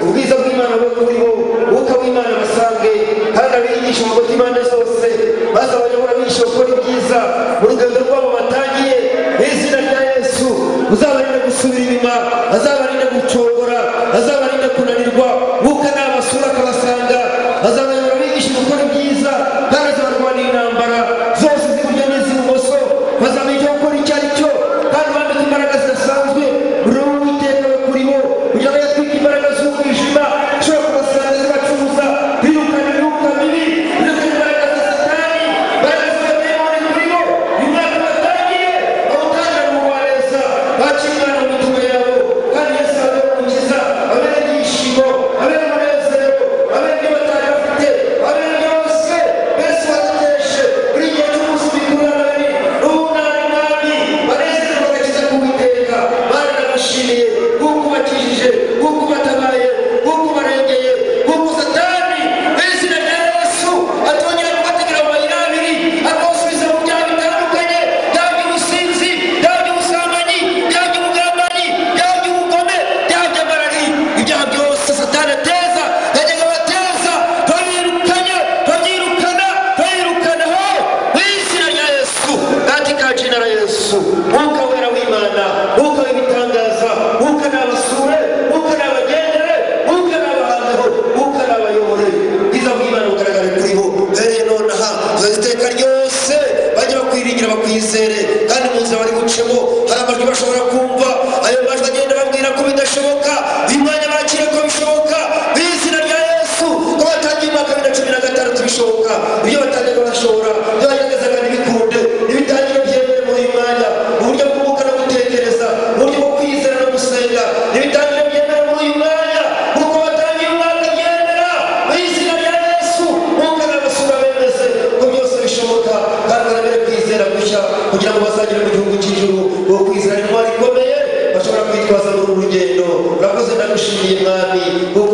ubwiza bw'Imana bwo kuri bo umwuka w'Imana basange kandi abigisha mu impande zose maze abanyabura bigisha gukora ibyiza mu rugendo rwabo batangiye mu izina rya Yesu uzabarinde gusubira inyuma azabarinde gucogora azabarinde kunanirwa umwuka n'abasura akabasanga azabanyabura bigisha gukora ibyiza kandi azabarwanira intambara zose z'iburyo n'iz'ibumoso bazamenya gukora icyo ari cyo kandi bambika imbaraga zidasanzwe buri w'Uwiteka we kuri bo kugira ngo yatwike imbaraga z'umwijima ushobora kubasanga zibacuruza birukana imyuka mibi birukana imbaraga za satani imbaraga z'abadayimoni kuri bo imyaka batangiye bawutangira mu rweza baciye umwana mu mitima yabo kandi Yesu abere umukiza abere ibyishimo abere umunezero abere ibyo batari bafite abere byose mbese bategereje buri gihe cy'umunsi mikuru y'Ababiri n'ubunani mwami banezerwe bagakiza k'Uwiteka bari nabashimiye kuko bakijije kuko batabaye kuko barengeye kuko satani mu izina rya Yesu atongera kubategera mu mayira abiri akawusubiza mu byaha bitandukanye byaba by'ubusinzi byaba by'ubusambanyi byaba by'ubugambanyi byaba by'ubugome byaba by'amarari ibyaha byose satani ateza yajyaga bateza turabirukanye turabyirukana turabirukanaho mu izina rya Yesu katika jina la Yesu mwuka wera w'Imana mwuka w'ibitangaza mwuka n'abasure mwuka n'abagendere mwuka n'abahanzeho mwuka n'abayobore bwiza bw'Imana bugaragare kuri bo bereye nonaha iteka ryose bajye bakwiringira bakwizere kandi mu nzira bari gucemo hari amajwi bashobora kumva ayo majwi agenda babwira ko bidashoboka imwanya bakire ko bishoboka mu izina rya Yesu ko batangiye umwaka wa 2016 bishoboka ibyo batangiye barashobora ibyo bagezaga ntibikunde ibitangire byemere muri uyu mwanya mu buryo bw'umwuka no gutekereza mu buryo bwo kwizera no gusenga ibitangire byemere muri uyu mwanya kuko batangiye umwaka byemera mu izina rya Yesu mwuka n'abasura bemeze ko byose bishoboka kandi barabere kwizera gushya kugira ngo bazagere mu gihugu cy'ijuru wo kwizera intwari ikomeye bashobora kwitwaza muri uru rugendo urakoze ndagushimiye mwami kuko